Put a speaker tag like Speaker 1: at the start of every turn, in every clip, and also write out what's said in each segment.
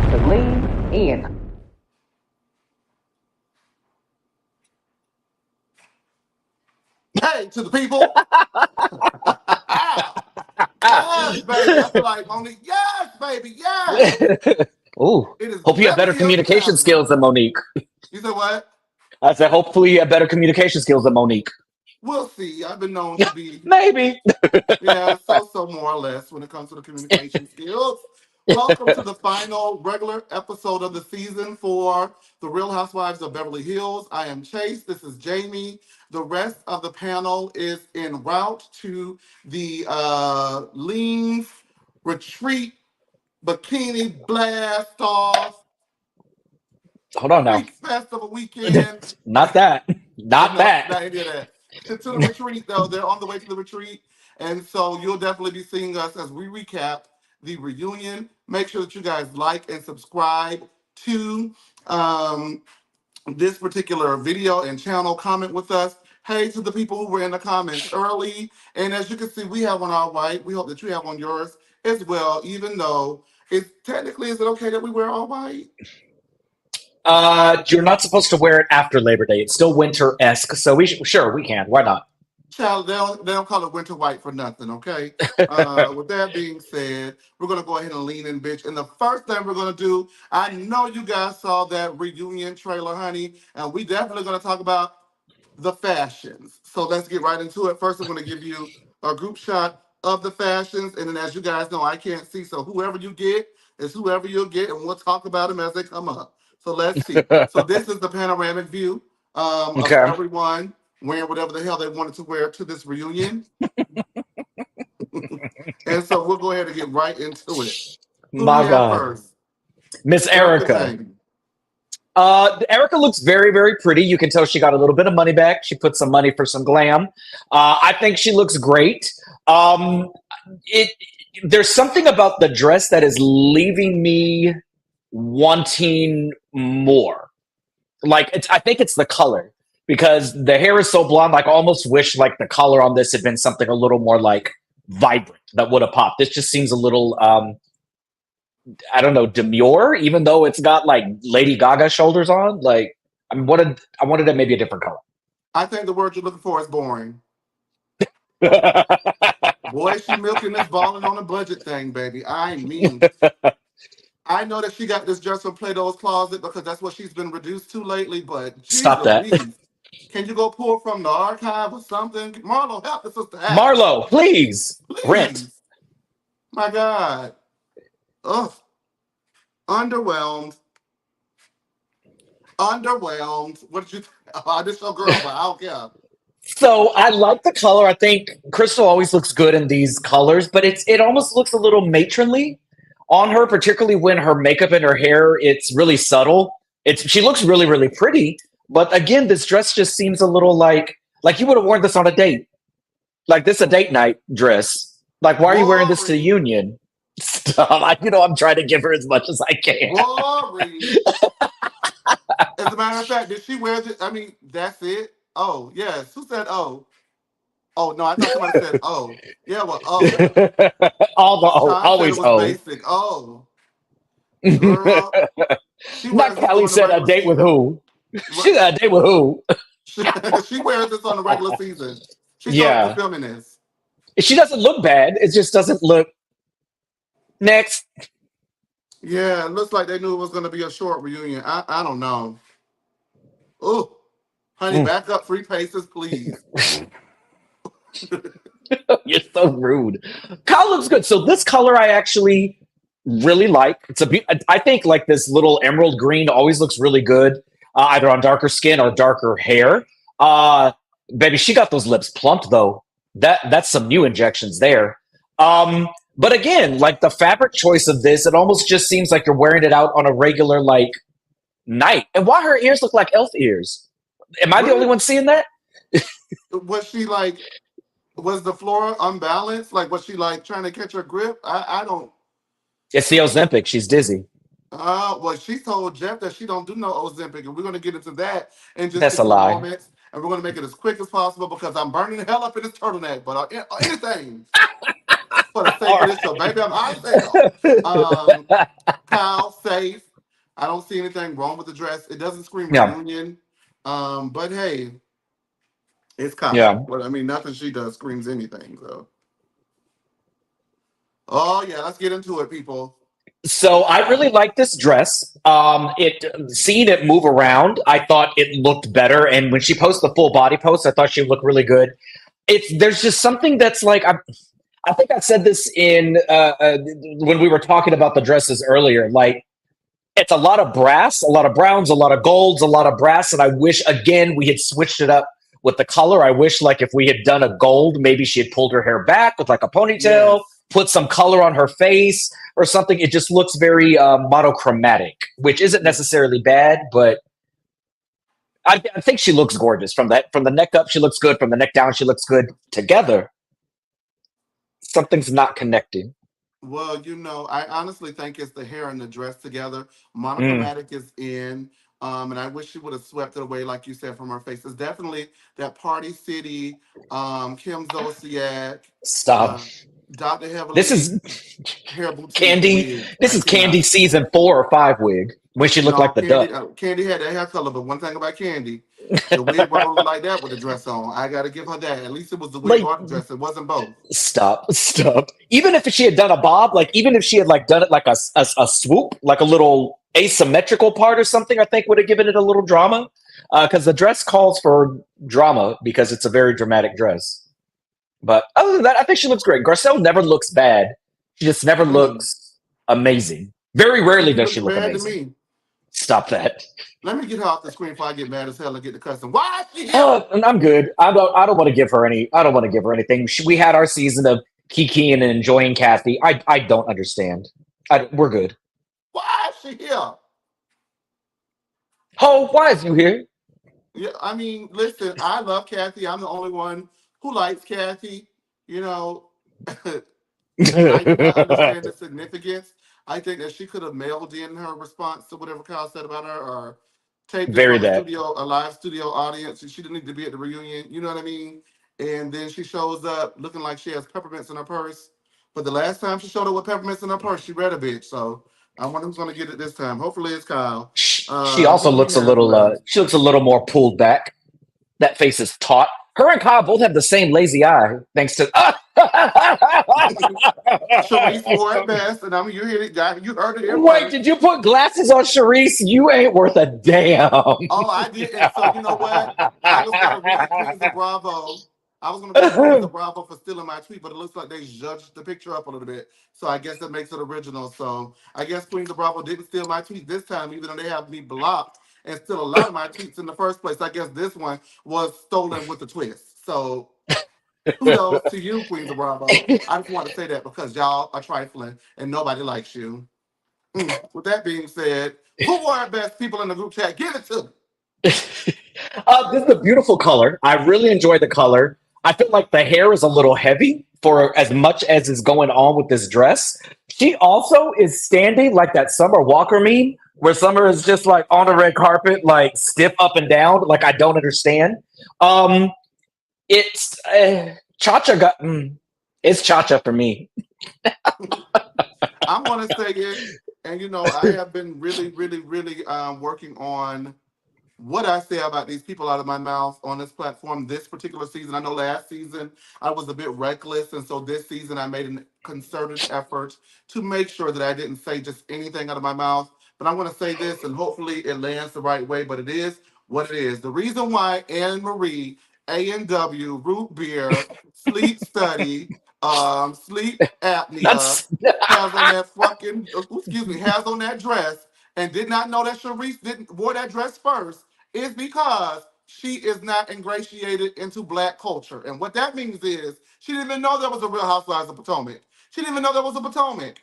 Speaker 1: gasoline in.
Speaker 2: Hey, to the people. Yes, baby. I feel like Monique. Yes, baby. Yes.
Speaker 3: Ooh,
Speaker 2: It is
Speaker 3: hope you have better
Speaker 2: Beverly Hills
Speaker 3: communication
Speaker 2: Caliber.
Speaker 3: skills than Monique.
Speaker 2: You said what?
Speaker 3: I said, hopefully you have better communication skills than Monique.
Speaker 2: We'll see. I've been known to be,
Speaker 3: Maybe.
Speaker 2: yeah, so more or less when it comes to the communication skills. Welcome to the final regular episode of the season for The Real Housewives of Beverly Hills. I am Chase. This is Jamie. The rest of the panel is en route to the Leans Retreat Bikini Blast Off
Speaker 3: Hold on now.
Speaker 2: Freak Festival weekend.
Speaker 3: Not that.
Speaker 2: Oh
Speaker 3: Not
Speaker 2: no,
Speaker 3: that.
Speaker 2: not any of that. To the retreat though, they're on the way to the retreat, and so you'll definitely be seeing us as we recap the reunion. Make sure that you guys like and subscribe to um, this particular video and channel. Comment with us. Hey to the people who were in the comments early, and as you can see, we have on our white. We hope that you have on yours as well. Even though it's technically, is it okay that we wear all white?
Speaker 3: You're not supposed to wear it after Labor Day. It's still winter-esque, so sure we can. Why not?
Speaker 2: Child, they don't call it winter white for nothing, okay? With that being said, we're gonna go ahead and lean in, bitch. And the first thing we're gonna do, I know you guys saw that reunion trailer, honey, and we definitely gonna talk about the fashions. So let's get right into it. First, I'm gonna give you a group shot of the fashions, and then as you guys know, I can't see, so whoever you get is whoever you'll get, and we'll talk about them as they come up. So let's see. So this is the panoramic view of
Speaker 3: Okay.
Speaker 2: everyone wearing whatever the hell they wanted to wear to this reunion. And so we'll go ahead and get right into it. Who do we
Speaker 3: My
Speaker 2: have
Speaker 3: God.
Speaker 2: first?
Speaker 3: Miss
Speaker 2: Erica
Speaker 3: Erica.
Speaker 2: Jane.
Speaker 3: Erica looks very, very pretty. You can tell she got a little bit of money back. She put some money for some glam. I think she looks great. Um, it there's something about the dress that is leaving me wanting more. Like I think it's the color because the hair is so blonde. Like I almost wish like the color on this had been something a little more like vibrant that would have popped. This just seems a little I don't know, demure, even though it's got like Lady Gaga shoulders on. Like I wanted it maybe a different color.
Speaker 2: I think the word you're looking for is boring. Boy, she milking this balling on a budget thing, baby. I mean, I know that she got this dress from Plato's Closet because that's what she's been reduced to lately, but gee
Speaker 3: Stop that.
Speaker 2: Louise. Can you go pull from the archive or something? Marlo, help the sister out.
Speaker 3: Marlo, please. Rent.
Speaker 2: Please. My God. Ugh. Underwhelmed. Underwhelmed. What did you think? Oh, this your girl, but I don't care.
Speaker 3: So I like the color. I think Crystal always looks good in these colors, but it almost looks a little matronly on her, particularly when her makeup and her hair, it's really subtle. She looks really, really pretty. But again, this dress just seems a little like you would have worn this on a date. Like this a date night dress. Like, why are you wearing this to the
Speaker 2: Boring.
Speaker 3: union? Stop. I'm trying to give her as much as I can.
Speaker 2: Boring. As a matter of fact, did she wear this? I mean, that's it. Oh, yes. Who said oh? Oh, no, I thought somebody said oh. Yeah, well, oh.
Speaker 3: All the O,
Speaker 2: Sean said it
Speaker 3: always
Speaker 2: was
Speaker 3: O.
Speaker 2: basic. Oh, girl. She
Speaker 3: Not
Speaker 2: wears this
Speaker 3: Callie
Speaker 2: on the
Speaker 3: said a
Speaker 2: regular
Speaker 3: date with
Speaker 2: season.
Speaker 3: who? She said a date with who?
Speaker 2: She wears this on the regular season. She showed up for
Speaker 3: Yeah.
Speaker 2: filming this.
Speaker 3: She doesn't look bad. It just doesn't look next.
Speaker 2: Yeah, it looks like they knew it was going to be a short reunion. I don't know. Oh, honey,
Speaker 3: Mm.
Speaker 2: back up 3 paces, please.
Speaker 3: You're so rude. Kyle looks good. So this color I actually really like. I think like this little emerald green always looks really good, either on darker skin or darker hair. Uh, Baby, she got those lips plumped though. That's some new injections there. But again, like the fabric choice of this, it almost just seems like you're wearing it out on a regular like night. And why her ears look like elf ears? Am I the only
Speaker 2: Really?
Speaker 3: one seeing that?
Speaker 2: Was she like, was the floor unbalanced? Like, was she like trying to catch her grip? I don't.
Speaker 3: It's the Ozempic. She's dizzy.
Speaker 2: Well, she told Jeff that she don't do no Ozempic, and we're gonna get into that in just a
Speaker 3: That's a
Speaker 2: few
Speaker 3: lie.
Speaker 2: moments, and we're gonna make it as quick as possible because I'm burning the hell up in this turtleneck. But anything for the sake
Speaker 3: All
Speaker 2: of this show. Baby, I'm hot as hell. Um, Kyle, safe. I don't see anything wrong with the dress. It doesn't scream
Speaker 3: Yeah,
Speaker 2: reunion. But hey, it's Kyle.
Speaker 3: yeah.
Speaker 2: Well, I mean, nothing she does screams anything. So, oh yeah, let's get into it, people.
Speaker 3: So I really like this dress. It seeing it move around, I thought it looked better. And when she posted the full body post, I thought she looked really good. It's there's just something that's like I think I said this in when we were talking about the dresses earlier. Like it's a lot of brass, a lot of browns, a lot of golds, a lot of brass, and I wish again we had switched it up with the color. I wish like if we had done a gold, maybe she had pulled her hair back with like a ponytail,
Speaker 2: Yes.
Speaker 3: put some color on her face or something. It just looks very monochromatic, which isn't necessarily bad, but I think she looks gorgeous from the neck up. She looks good from the neck down. She looks good together. Something's not connecting.
Speaker 2: Well, I honestly think it's the hair and the dress together.
Speaker 3: Mm,
Speaker 2: Monochromatic is in. And I wish she would have swept it away, like you said, from her face. It's definitely that Party City, Kim Zolciak,
Speaker 3: stop.
Speaker 2: uh, Dr.
Speaker 3: This
Speaker 2: Heavily
Speaker 3: is
Speaker 2: hair boutique
Speaker 3: Candy.
Speaker 2: wig.
Speaker 3: This
Speaker 2: I
Speaker 3: is Candy
Speaker 2: cannot.
Speaker 3: season 4 or 5 wig when she looked
Speaker 2: No,
Speaker 3: like the
Speaker 2: Candy.
Speaker 3: duck.
Speaker 2: Candy had that hair color, but one thing about Candy, the wig won't look like that with the dress on. I got to give her that. At least it was the wig
Speaker 3: Like
Speaker 2: or the dress. It wasn't both.
Speaker 3: stop. Even if she had done a bob, like even if she had like done it like a swoop, like a little asymmetrical part or something, I think would have given it a little drama. Because the dress calls for drama because it's a very dramatic dress. But other than that, I think she looks great. Garcelle never looks bad. She just never
Speaker 2: Mm-mm.
Speaker 3: looks amazing. Very
Speaker 2: She
Speaker 3: rarely does
Speaker 2: looks
Speaker 3: she look
Speaker 2: bad to
Speaker 3: amazing.
Speaker 2: me.
Speaker 3: Stop that.
Speaker 2: Let me get her off the screen before I get mad as hell and get the cussing. Why is she here?
Speaker 3: And I'm good. I don't want to give her any. I don't want to give her anything. We had our season of Kiki and enjoying Kathy. I don't understand. We're good.
Speaker 2: Why is she here?
Speaker 3: Oh, why is you here?
Speaker 2: Yeah, I mean, listen, I love Kathy. I'm the only one who likes Kathy. You know, I do not understand the significance. I think that she could have mailed in her response to whatever Kyle said about her, or taped it
Speaker 3: Very
Speaker 2: from
Speaker 3: that.
Speaker 2: a live studio audience. She didn't need to be at the reunion. You know what I mean? And then she shows up looking like she has peppermints in her purse. But the last time she showed up with peppermints in her purse, she read a bitch. So I wonder who's gonna get it this time. Hopefully it's Kyle.
Speaker 3: She
Speaker 2: Who
Speaker 3: also
Speaker 2: do we
Speaker 3: looks a
Speaker 2: have
Speaker 3: little.
Speaker 2: left?
Speaker 3: She looks a little more pulled back. That face is taut. Her and Kyle both have the same lazy eye, thanks to.
Speaker 2: Sharice wore it best, and you hear it, you heard it here
Speaker 3: Wait,
Speaker 2: first.
Speaker 3: did you put glasses on Sharice? You ain't worth a damn.
Speaker 2: Oh, I did, and so you know what? I was gonna read Queens of Bravo. I was gonna read Queens of Bravo for stealing my tweet, but it looks like they judged the picture up a little bit. So I guess that makes it original. So I guess Queens of Bravo didn't steal my tweet this time, even though they have me blocked and still a lot of my tweets in the first place. I guess this one was stolen with a twist. So kudos to you, Queens of Bravo. I just want to say that because y'all are trifling and nobody likes you. With that being said, who are the best people in the group chat? Give it to me.
Speaker 3: This is a beautiful color. I really enjoy the color. I feel like the hair is a little heavy for as much as is going on with this dress. She also is standing like that Summer Walker meme, where Summer is just like on the red carpet, like stiff up and down. Like I don't understand. Um, it's Cha-Cha got. It's Cha-Cha for me.
Speaker 2: I'm gonna say it, and I have been really, really, really working on what I say about these people out of my mouth on this platform this particular season. I know last season I was a bit reckless, and so this season I made a concerted effort to make sure that I didn't say just anything out of my mouth. But I'm going to say this, and hopefully it lands the right way. But it is what it is. The reason why Anne Marie, A&W, root beer, sleep study, sleep apnea
Speaker 3: That's
Speaker 2: has on that fucking excuse me has on that dress and did not know that Sharice didn't wore that dress first is because she is not ingratiated into black culture. And what that means is she didn't even know there was a real Housewives of Potomac. She didn't even know there was a Potomac.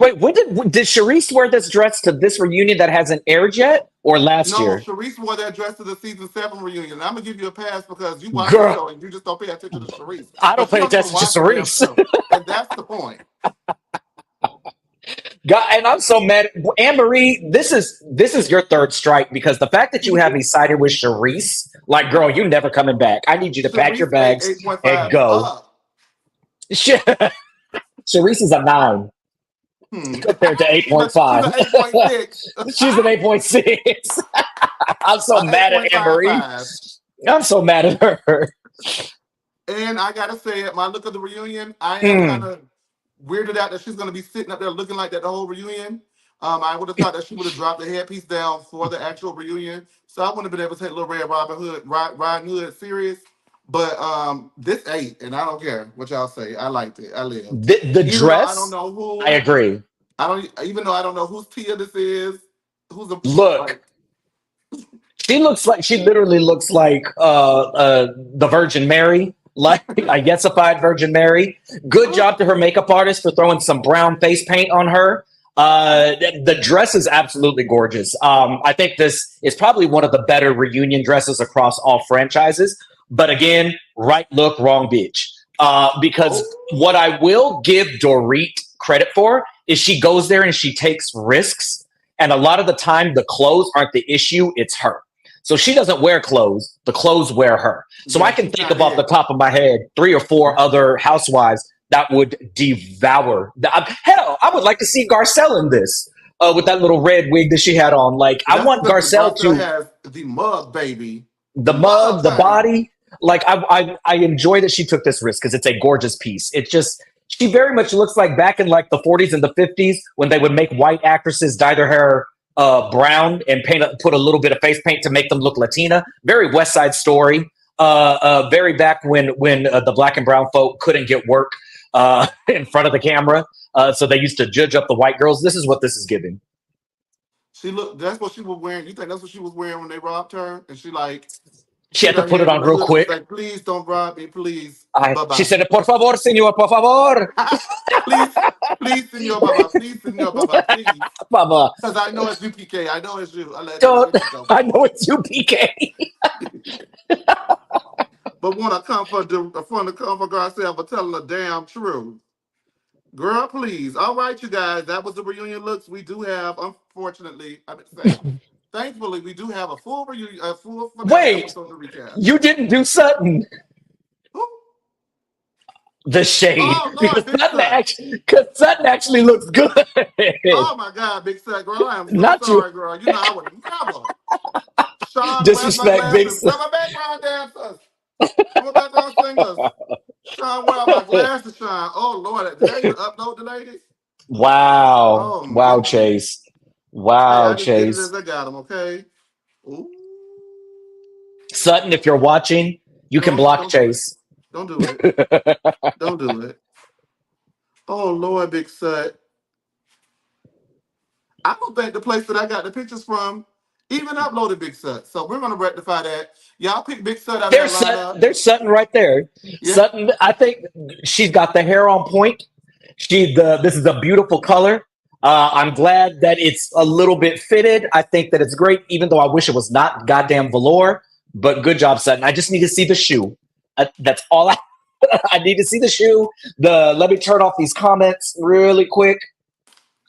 Speaker 3: wait. When did Sharice wear this dress to this reunion that hasn't aired yet, or last
Speaker 2: No,
Speaker 3: year?
Speaker 2: Sharice wore that dress to the season 7 reunion. And I'm gonna give you a pass because you watch the
Speaker 3: Girl,
Speaker 2: show and you just don't pay attention to Sharice.
Speaker 3: I don't
Speaker 2: But you
Speaker 3: pay
Speaker 2: don't even
Speaker 3: attention to
Speaker 2: watch the damn
Speaker 3: Sharice.
Speaker 2: show. And that's the point.
Speaker 3: God, and I'm so mad. Anne Marie, this is your third strike because the fact that you have me sided with Sharice, like, girl, you never coming back. I need you to pack your
Speaker 2: Sharice paid
Speaker 3: bags and
Speaker 2: 8.5 and
Speaker 3: go.
Speaker 2: up.
Speaker 3: Shit. Sharice is a 9
Speaker 2: Hmm.
Speaker 3: compared to
Speaker 2: She's
Speaker 3: 8.5.
Speaker 2: an 8.6.
Speaker 3: She's an 8.6. I'm so
Speaker 2: An
Speaker 3: mad at Anne Marie.
Speaker 2: 8.55.
Speaker 3: I'm so mad at her.
Speaker 2: And I gotta say, at my look at the reunion, I am kind
Speaker 3: Mm.
Speaker 2: of weirded out that she's gonna be sitting up there looking like that the whole reunion. I would have thought that she would have dropped the headpiece down for the actual reunion, so I wouldn't have been able to take Little Red Riding Hood serious. But this ate, and I don't care what y'all say. I liked it. I lived,
Speaker 3: The
Speaker 2: even though I don't
Speaker 3: dress,
Speaker 2: know
Speaker 3: I
Speaker 2: who.
Speaker 3: agree.
Speaker 2: I don't even though I don't know whose Tia this is. Who's a
Speaker 3: Look,
Speaker 2: like?
Speaker 3: she looks like she literally looks like the Virgin Mary, like a yesified Virgin Mary. Good job to her makeup artist for throwing some brown face paint on her. The dress is absolutely gorgeous. I think this is probably one of the better reunion dresses across all franchises. But again, right look, wrong bitch. Because what
Speaker 2: Oh,
Speaker 3: I will give Dorit credit for is she goes there and she takes risks. And a lot of the time, the clothes aren't the issue, it's her. So she doesn't wear clothes, the clothes wear her. So I
Speaker 2: yeah,
Speaker 3: can
Speaker 2: she's
Speaker 3: think
Speaker 2: not
Speaker 3: of off the
Speaker 2: it.
Speaker 3: top of my head 3 or 4 other housewives that would devour. Hell, I would like to see Garcelle in this with that little red wig that she had on. Like,
Speaker 2: But
Speaker 3: I
Speaker 2: that's
Speaker 3: want
Speaker 2: because
Speaker 3: Garcelle
Speaker 2: Garcelle
Speaker 3: to
Speaker 2: has the mug, baby.
Speaker 3: the
Speaker 2: The mug,
Speaker 3: mug, the
Speaker 2: honey.
Speaker 3: body. Like, I enjoy that she took this risk because it's a gorgeous piece. It's just she very much looks like back in like the 40s and the 50s when they would make white actresses dye their hair brown and put a little bit of face paint to make them look Latina. Very West Side Story. Very back when the black and brown folk couldn't get work in front of the camera, so they used to judge up the white girls. This is what this is giving.
Speaker 2: She looked. That's what she was wearing. You think that's what she was wearing when they robbed her? And she like
Speaker 3: She
Speaker 2: put
Speaker 3: had to
Speaker 2: her
Speaker 3: put it
Speaker 2: hands in
Speaker 3: on
Speaker 2: the
Speaker 3: real
Speaker 2: hood and was
Speaker 3: quick.
Speaker 2: like, "Please don't rob me, please,
Speaker 3: She
Speaker 2: baba."
Speaker 3: said, "Por favor, señor, por favor,
Speaker 2: Please, please, senor baba. Please, senor baba. Please,
Speaker 3: Mama."
Speaker 2: because I know it's UPK. I know it's you. I
Speaker 3: Don't.
Speaker 2: let you go.
Speaker 3: I know it's you, PK.
Speaker 2: But want to comfort Garcelle for telling the damn truth. Girl, please. All right, you guys. That was the reunion looks. We do have, unfortunately, I would say, thankfully, we do have a full reunion, a full finale
Speaker 3: Wait,
Speaker 2: episode to recap.
Speaker 3: you didn't do Sutton.
Speaker 2: Who?
Speaker 3: The shade,
Speaker 2: Oh Lord, Big Sut.
Speaker 3: Because Sutton actually looks good.
Speaker 2: Oh my God, Big Sut, girl. I am so
Speaker 3: Not you.
Speaker 2: sorry, girl. You know I would never. Sean, where's my
Speaker 3: Disrespect, big.
Speaker 2: glasses? Where are my background dancers? Where my background singers? Sean, where are my glasses, Sean? Oh Lord, did I even upload the ladies?
Speaker 3: Wow,
Speaker 2: Oh
Speaker 3: wow,
Speaker 2: goodness.
Speaker 3: Chase.
Speaker 2: Hey,
Speaker 3: Wow,
Speaker 2: I just get it as
Speaker 3: Chase.
Speaker 2: I got them. Okay. Ooh.
Speaker 3: Sutton, if you're watching, you can block
Speaker 2: Don't do it.
Speaker 3: Chase.
Speaker 2: Don't do it. Don't do it. Oh Lord, Big Sut. I don't think the place that I got the pictures from even uploaded Big Sut. So we're gonna rectify that. Y'all pick Big Sut out of that lineup.
Speaker 3: There's Sutton right there.
Speaker 2: Yeah.
Speaker 3: Sutton, I think she's got the hair on point. This is a beautiful color. I'm glad that it's a little bit fitted. I think that it's great, even though I wish it was not goddamn velour. But good job, Sutton. I just need to see the shoe. That's all I. I need to see the shoe. Let me turn off these comments really quick.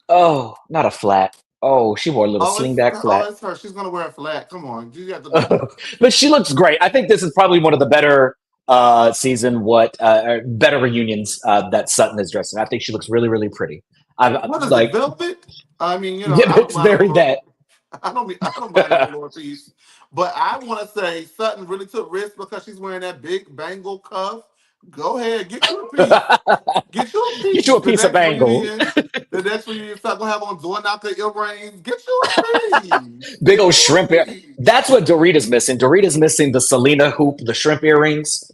Speaker 3: Oh, not a flat. Oh, she wore a little slingback flat.
Speaker 2: It's her. She's gonna wear a flat. Come on, you have to know better.
Speaker 3: But she looks great. I think this is probably one of the better better reunions that Sutton is dressing. I think she looks really, really pretty. I
Speaker 2: What is it?
Speaker 3: like,
Speaker 2: Velvet? I mean,
Speaker 3: yeah,
Speaker 2: I don't
Speaker 3: it's
Speaker 2: mind a
Speaker 3: very
Speaker 2: velour.
Speaker 3: that.
Speaker 2: I don't mind a velour piece. But I want to say Sutton really took risks because she's wearing that big bangle cuff. Go ahead, get you a piece. Get you a
Speaker 3: Get you
Speaker 2: piece.
Speaker 3: a piece of bangle.
Speaker 2: The next reunion, start gonna have on door knocker earrings. Get you a piece.
Speaker 3: Big
Speaker 2: Get
Speaker 3: old
Speaker 2: you
Speaker 3: shrimp
Speaker 2: a
Speaker 3: ear.
Speaker 2: piece.
Speaker 3: That's what Dorita's missing. Dorita's missing the Selena hoop, the shrimp earrings.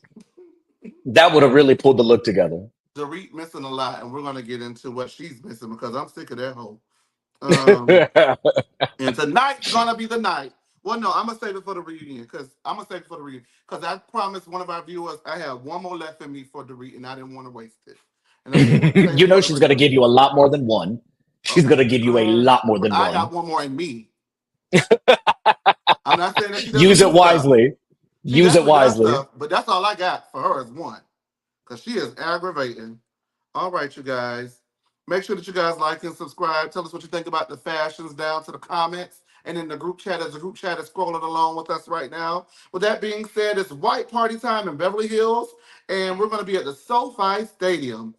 Speaker 3: That would have really pulled the look together.
Speaker 2: Dorit missing a lot, and we're gonna get into what she's missing because I'm sick of that hoe. Um, and tonight's gonna be the night. Well, no, I'm gonna save it for the reunion because I promised one of our viewers I have one more left in me for Dorit, and I didn't want to waste it. And I said we're gonna save
Speaker 3: You
Speaker 2: it
Speaker 3: know
Speaker 2: for the
Speaker 3: she's going to give
Speaker 2: reunion.
Speaker 3: you a lot more than one. She's going to give you a
Speaker 2: Girl,
Speaker 3: lot more than
Speaker 2: I
Speaker 3: one.
Speaker 2: got one more in me. I'm not saying that she doesn't
Speaker 3: Use it
Speaker 2: do stuff.
Speaker 3: wisely.
Speaker 2: She
Speaker 3: Use it
Speaker 2: definitely does
Speaker 3: wisely.
Speaker 2: stuff, but that's all I got for her is one because she is aggravating. All right, you guys. Make sure that you guys like and subscribe. Tell us what you think about the fashions down to the comments and in the group chat as the group chat is scrolling along with us right now. With that being said, it's white party time in Beverly Hills, and we're going to be at the SoFi Stadium.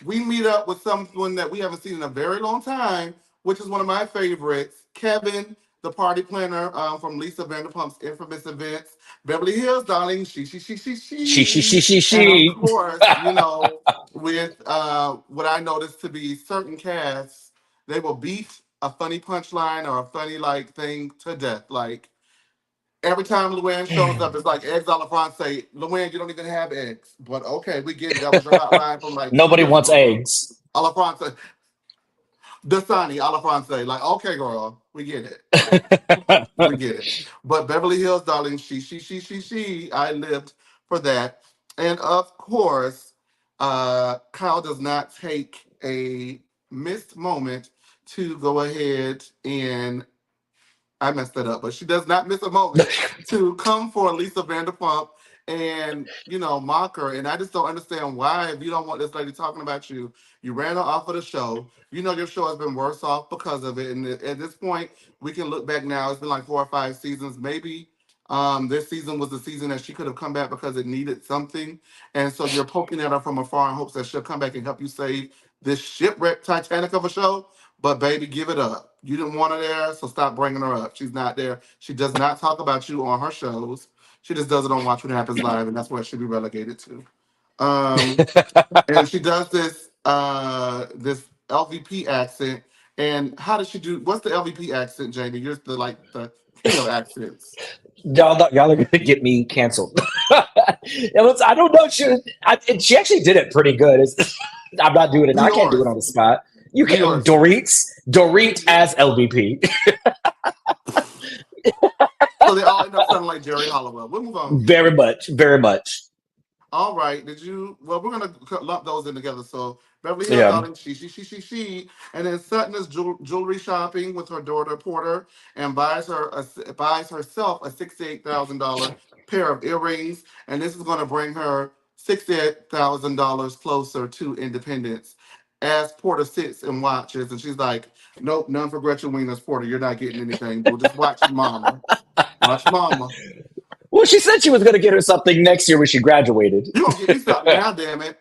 Speaker 2: we meet up with someone that we haven't seen in a very long time, which is one of my favorites, Kevin, the party planner from Lisa Vanderpump's infamous events. Beverly Hills, darling,
Speaker 3: She.
Speaker 2: and of course, you know, with what I noticed to be certain casts, they will beat a funny punchline or a funny like thing to death. Like every time Luann shows up, it's like eggs a la Francais. Luann, you don't even have eggs. But okay, we get it. That was your hot line from like two
Speaker 3: Nobody
Speaker 2: years
Speaker 3: wants
Speaker 2: ago, girl.
Speaker 3: eggs.
Speaker 2: A la Francais. Dasani, a la Francais. Like, okay, girl, we get it. We get it. But Beverly Hills, darling, she. I lived for that. And of course, Kyle does not take a missed moment to go ahead and I messed that up, but she does not miss a moment to come for Lisa Vanderpump and mock her. And I just don't understand why, if you don't want this lady talking about you, you ran her off of the show. You know your show has been worse off because of it. And at this point, we can look back now. It's been like 4 or 5 seasons. Maybe this season was the season that she could have come back because it needed something. And so you're poking at her from afar in hopes that she'll come back and help you save this shipwrecked Titanic of a show. But baby, give it up. You didn't want her there, so stop bringing her up. She's not there. She does not talk about you on her shows. She just does it on Watch What Happens Live, and that's where it should be relegated to. Um, and she does this LVP accent. And how does she do? What's the LVP accent, Jamie? You're the king of accents.
Speaker 3: Y'all are gonna get me canceled. I don't know. She actually did it pretty good. I'm not doing it.
Speaker 2: Do
Speaker 3: I can't do
Speaker 2: yours.
Speaker 3: it on the spot. You
Speaker 2: Do
Speaker 3: can
Speaker 2: yours.
Speaker 3: Dorit as LVP.
Speaker 2: So they all end up sounding like Jerry Hollowell. We'll move on.
Speaker 3: Very much, very much.
Speaker 2: All right. Did you? Well, we're gonna lump those in together. So Beverly Hills,
Speaker 3: Yeah.
Speaker 2: darling, she, and then Sutton is jewelry shopping with her daughter Porter, and buys herself a $68,000 pair of earrings, and this is gonna bring her $68,000 closer to independence. As Porter sits and watches, and she's like, "Nope, none for Gretchen Wiener's Porter. You're not getting anything. Boo. Just watch Mama. Watch Mama.
Speaker 3: Well, she said she was going to get her something next year when she graduated.
Speaker 2: You gonna get me something now, damn it."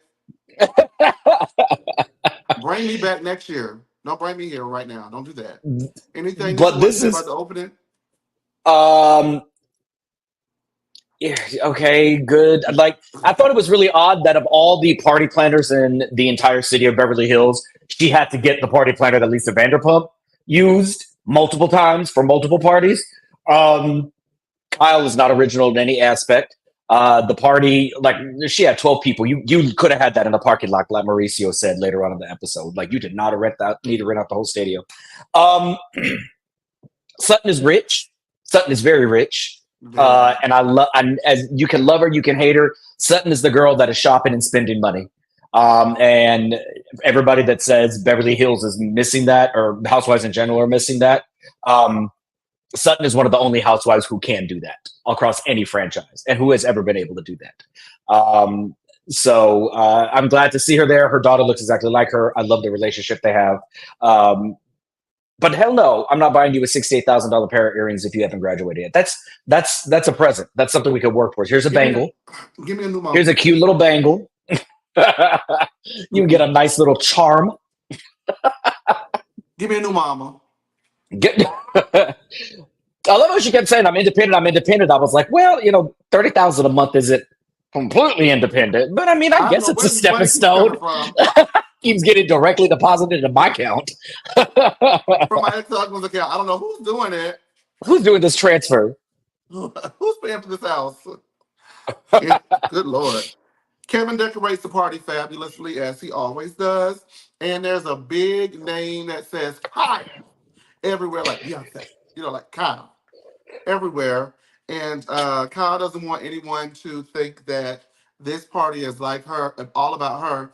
Speaker 2: Bring me back next year. Don't bring me here right now. Don't do that. Anything that you
Speaker 3: But
Speaker 2: want to
Speaker 3: this
Speaker 2: say about
Speaker 3: is
Speaker 2: the opening?
Speaker 3: um yeah, okay, good. Like, I thought it was really odd that of all the party planners in the entire city of Beverly Hills, she had to get the party planner that Lisa Vanderpump used multiple times for multiple parties. Um, Kyle is not original in any aspect. The party, like, she had 12 people. You could have had that in the parking lot, like Mauricio said later on in the episode. Like, you did not need to rent out the whole stadium. Um, Sutton is rich. Sutton is very rich.
Speaker 2: Very much.
Speaker 3: And I love, as you can love her, you can hate her. Sutton is the girl that is shopping and spending money. And everybody that says Beverly Hills is missing that, or Housewives in general are missing that, Sutton is one of the only housewives who can do that across any franchise and who has ever been able to do that. So I'm glad to see her there. Her daughter looks exactly like her. I love the relationship they have. But hell no, I'm not buying you a $68,000 pair of earrings if you haven't graduated yet. That's a present. That's something we could work towards. Here's a bangle.
Speaker 2: Give me a new mama.
Speaker 3: Here's a cute little bangle. You can get a nice little charm.
Speaker 2: Give me a new mama.
Speaker 3: I love how she kept saying, I'm independent, I'm independent. I was like, well, $30,000 a month isn't completely independent, but I mean, I guess it's a stepping stone. Keeps getting directly deposited into my account.
Speaker 2: From my ex-husband's account. I don't know who's doing it.
Speaker 3: Who's doing this transfer?
Speaker 2: Who's paying for this house? Good Lord. Kevin decorates the party fabulously, as he always does. And there's a big name that says Kyle everywhere, like Beyonce, like Kyle everywhere. And Kyle doesn't want anyone to think that this party is like her, all about her,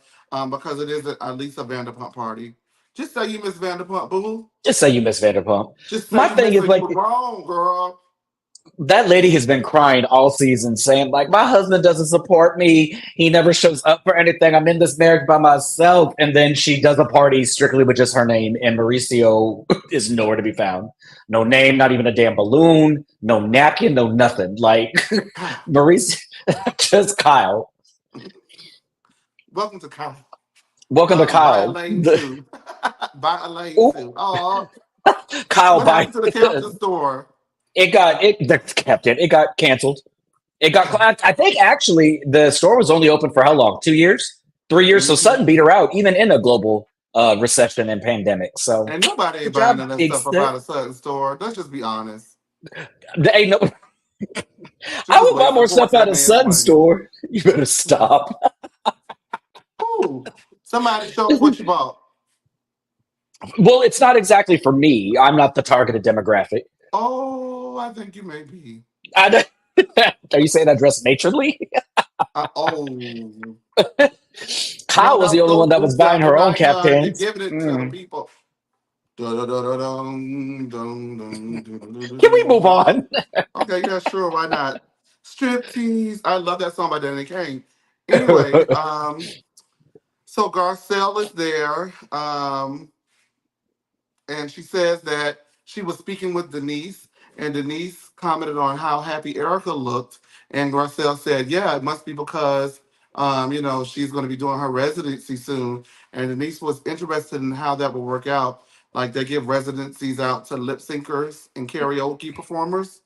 Speaker 2: because it is a Lisa Vanderpump party. Just say you miss Vanderpump, boo.
Speaker 3: Just say you miss Vanderpump.
Speaker 2: Just say
Speaker 3: My
Speaker 2: you
Speaker 3: thing
Speaker 2: miss
Speaker 3: is,
Speaker 2: her.
Speaker 3: like,
Speaker 2: You were wrong, girl.
Speaker 3: that lady has been crying all season, saying, like, my husband doesn't support me. He never shows up for anything. I'm in this marriage by myself. And then she does a party strictly with just her name, and Mauricio is nowhere to be found. No name, not even a damn balloon, no napkin, no nothing. Like, Mauricio, just Kyle.
Speaker 2: Welcome to Kyle.
Speaker 3: Welcome to
Speaker 2: Buy a
Speaker 3: Kyle.
Speaker 2: lane too. Buy a lane
Speaker 3: Ooh,
Speaker 2: too. Oh,
Speaker 3: Kyle
Speaker 2: what
Speaker 3: by
Speaker 2: happened to the captain store?
Speaker 3: the Captain. It got canceled. It got. I think actually the store was only open for how long? 2 years, 3 years. So
Speaker 2: Hmm.
Speaker 3: Sutton beat her out even in a global recession and pandemic. So
Speaker 2: And nobody ain't
Speaker 3: good
Speaker 2: buying
Speaker 3: job,
Speaker 2: none of that
Speaker 3: Big
Speaker 2: stuff about
Speaker 3: Step.
Speaker 2: a Sutton store. Let's just be honest.
Speaker 3: There ain't no.
Speaker 2: She
Speaker 3: I
Speaker 2: was
Speaker 3: would buy
Speaker 2: wasting
Speaker 3: more
Speaker 2: points
Speaker 3: stuff
Speaker 2: in
Speaker 3: at
Speaker 2: that
Speaker 3: a
Speaker 2: man's
Speaker 3: Sutton
Speaker 2: place.
Speaker 3: store. You better stop.
Speaker 2: Ooh, somebody show us what you bought.
Speaker 3: Well, it's not exactly for me. I'm not the targeted demographic.
Speaker 2: Oh, I think you may be.
Speaker 3: I, are you saying I dress matronly?
Speaker 2: Oh, no,
Speaker 3: Kyle was
Speaker 2: that
Speaker 3: the
Speaker 2: was
Speaker 3: only one
Speaker 2: those
Speaker 3: that was
Speaker 2: boots
Speaker 3: buying
Speaker 2: out the
Speaker 3: her own
Speaker 2: nylon. You're
Speaker 3: caftans.
Speaker 2: giving it to the
Speaker 3: Mm.
Speaker 2: people. Dun-dun-dun-dun-dun,
Speaker 3: Can we move
Speaker 2: dun-dun-dun-dun-dun-dun.
Speaker 3: on?
Speaker 2: Okay, yeah, sure, why not? Strip tease. I love that song by Danny Kane. Anyway, so Garcelle is there. And she says that she was speaking with Denise, and Denise commented on how happy Erica looked, and Garcelle said, "Yeah, it must be because, she's going to be doing her residency soon." And Denise was interested in how that would work out. Like they give residencies out to lip syncers and karaoke performers.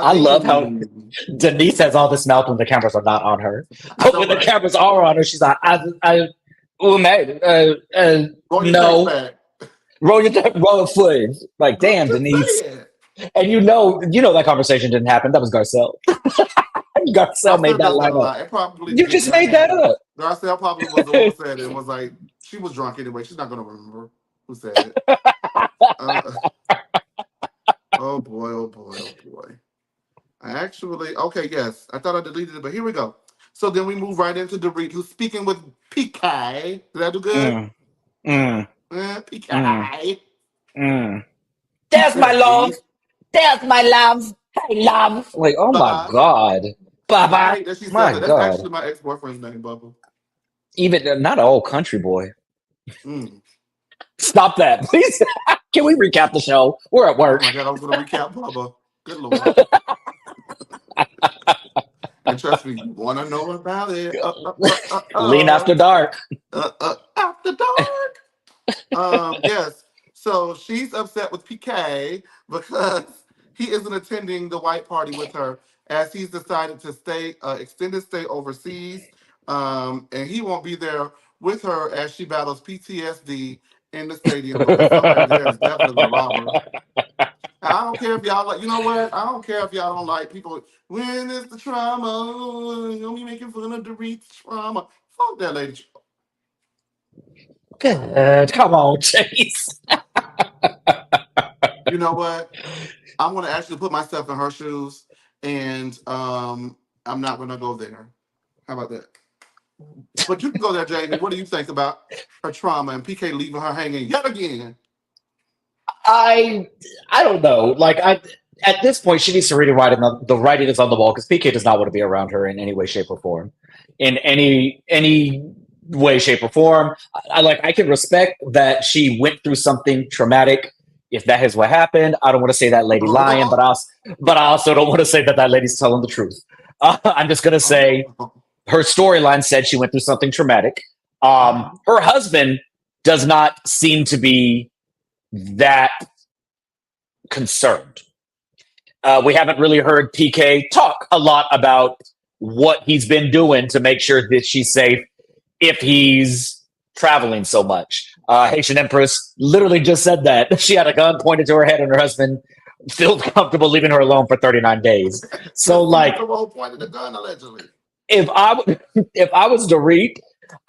Speaker 3: I love how
Speaker 2: Bading.
Speaker 3: Denise has all this mouth when the cameras are not on her,
Speaker 2: I
Speaker 3: but
Speaker 2: know,
Speaker 3: when the
Speaker 2: right?
Speaker 3: cameras are on her, she's like, oh man,
Speaker 2: Roll your tapes
Speaker 3: no,
Speaker 2: back.
Speaker 3: roll a foot. Like,
Speaker 2: Girl,
Speaker 3: damn,
Speaker 2: just say
Speaker 3: Denise.
Speaker 2: it.
Speaker 3: And you know that conversation didn't happen. That was Garcelle. Garcelle made
Speaker 2: Garcelle
Speaker 3: that
Speaker 2: does that
Speaker 3: line
Speaker 2: a
Speaker 3: up.
Speaker 2: lot. It probably
Speaker 3: You
Speaker 2: did
Speaker 3: just
Speaker 2: not
Speaker 3: made that
Speaker 2: happen.
Speaker 3: up.
Speaker 2: Garcelle probably was the one who said it and was like, she was drunk anyway. She's not going to remember who said it. Uh, oh boy, oh boy, oh boy. Okay, yes. I thought I deleted it, but here we go. So then we move right into Dorit, who's speaking with PK. Did I do good?
Speaker 3: Mm, mm, mm,
Speaker 2: PK.
Speaker 3: mm. There's my love.
Speaker 2: PK.
Speaker 3: There's my love. Hey, love. Like, oh my
Speaker 2: Bubba.
Speaker 3: God.
Speaker 2: I
Speaker 3: Baba.
Speaker 2: hate that she says
Speaker 3: My
Speaker 2: that. That's
Speaker 3: God.
Speaker 2: actually my ex boyfriend's name, Bubba.
Speaker 3: Even not an old country boy.
Speaker 2: Mm.
Speaker 3: Stop that, please. Can we recap the show? We're at
Speaker 2: Oh
Speaker 3: work.
Speaker 2: my God, I was going to recap Bubba. Good Lord. And trust me, you want to know about it.
Speaker 3: Lean after dark.
Speaker 2: After dark. Yes. So she's upset with PK because he isn't attending the white party with her as he's decided to stay extended stay overseas. And he won't be there with her as she battles PTSD in the stadium because somebody there is definitely gonna rob her. I don't care if y'all like, you know what? I don't care if y'all don't like people. When is the trauma? You know me making fun of the Reed's trauma. Fuck that lady.
Speaker 3: Good. Come on, Chase.
Speaker 2: You know what? I'm gonna actually put myself in her shoes, and I'm not gonna go there. How about that? But you can go there, Jamie. What do you think about her trauma and PK leaving her hanging yet again?
Speaker 3: I I don't know. Like I at this point, she needs to read the writing is on the wall because PK does not want to be around her in any way, shape, or form. In any way, shape, or form. I can respect that she went through something traumatic. If that is what happened, I don't want to say that lady lying,
Speaker 2: Oh,
Speaker 3: but I also don't want to say that that lady's telling the truth. I'm just gonna say
Speaker 2: oh,
Speaker 3: her storyline said she went through something traumatic. Her husband does not seem to be that concerned. We haven't really heard PK talk a lot about what he's been doing to make sure that she's safe if he's traveling so much. Haitian Empress literally just said that. She had a gun pointed to her head and her husband felt comfortable leaving her alone for 39 days. So,
Speaker 2: Mr.
Speaker 3: like,
Speaker 2: Mitchell pointed the gun allegedly.
Speaker 3: if if I was Dorit,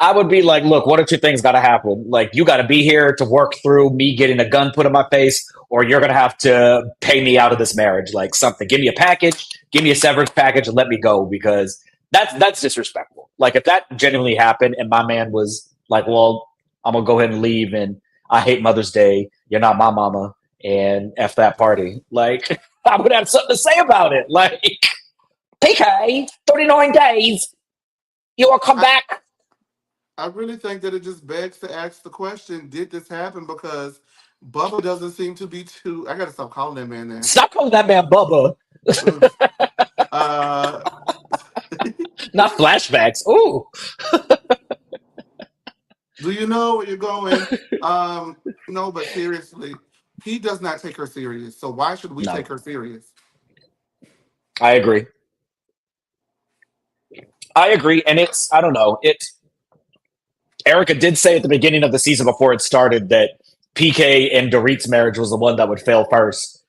Speaker 3: I would be like, look, one or two things got to happen. Like, you got to be here to work through me getting a gun put in my face, or you're gonna have to pay me out of this marriage. Like something, give me a package, give me a severance package, and let me go because that's disrespectful. Like if that genuinely happened, and my man was like, well, I'm gonna go ahead and leave, and I hate Mother's Day. You're not my mama, and f that party. Like I would have something to say about it. Like PK, 39 days. You will come
Speaker 2: I,
Speaker 3: back.
Speaker 2: I really think that it just begs to ask the question: did this happen? Because Bubba doesn't seem to be too. I gotta stop calling that man that.
Speaker 3: Stop calling that man Bubba.
Speaker 2: Ugh. Uh,
Speaker 3: Not flashbacks. Ooh.
Speaker 2: Do you know where you're going? No, but seriously, he does not take her serious. So why should we take
Speaker 3: No,
Speaker 2: her serious?
Speaker 3: I agree. I agree. And it's, I don't know, Erica did say at the beginning of the season before it started that PK and Dorit's marriage was the one that would fail first.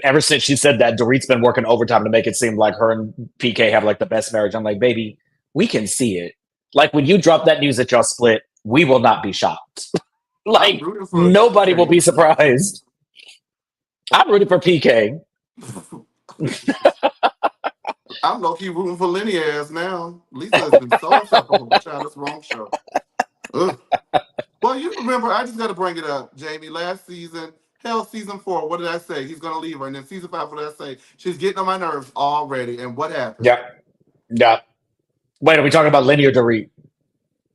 Speaker 3: Ever since she said that, Dorit's been working overtime to make it seem like her and PK have like the best marriage. I'm like, baby, we can see it. Like when you drop that news that y'all split, we will not be shocked.
Speaker 2: I'm
Speaker 3: Like
Speaker 2: rooting for
Speaker 3: nobody will
Speaker 2: PK.
Speaker 3: be surprised. I'm rooting for PK.
Speaker 2: I'm low key rooting for Lenny ass now. Lisa has been so insufferable. Child, that's the wrong show. Ugh. Well, you remember, I just got to bring it up, Jamie. Last season, hell, season 4, what did I say? He's going to leave her. And then season 5, what did I say? She's getting on my nerves already. And what happened?
Speaker 3: Yeah, yeah. Wait, are we talking about Lenny or Dorit?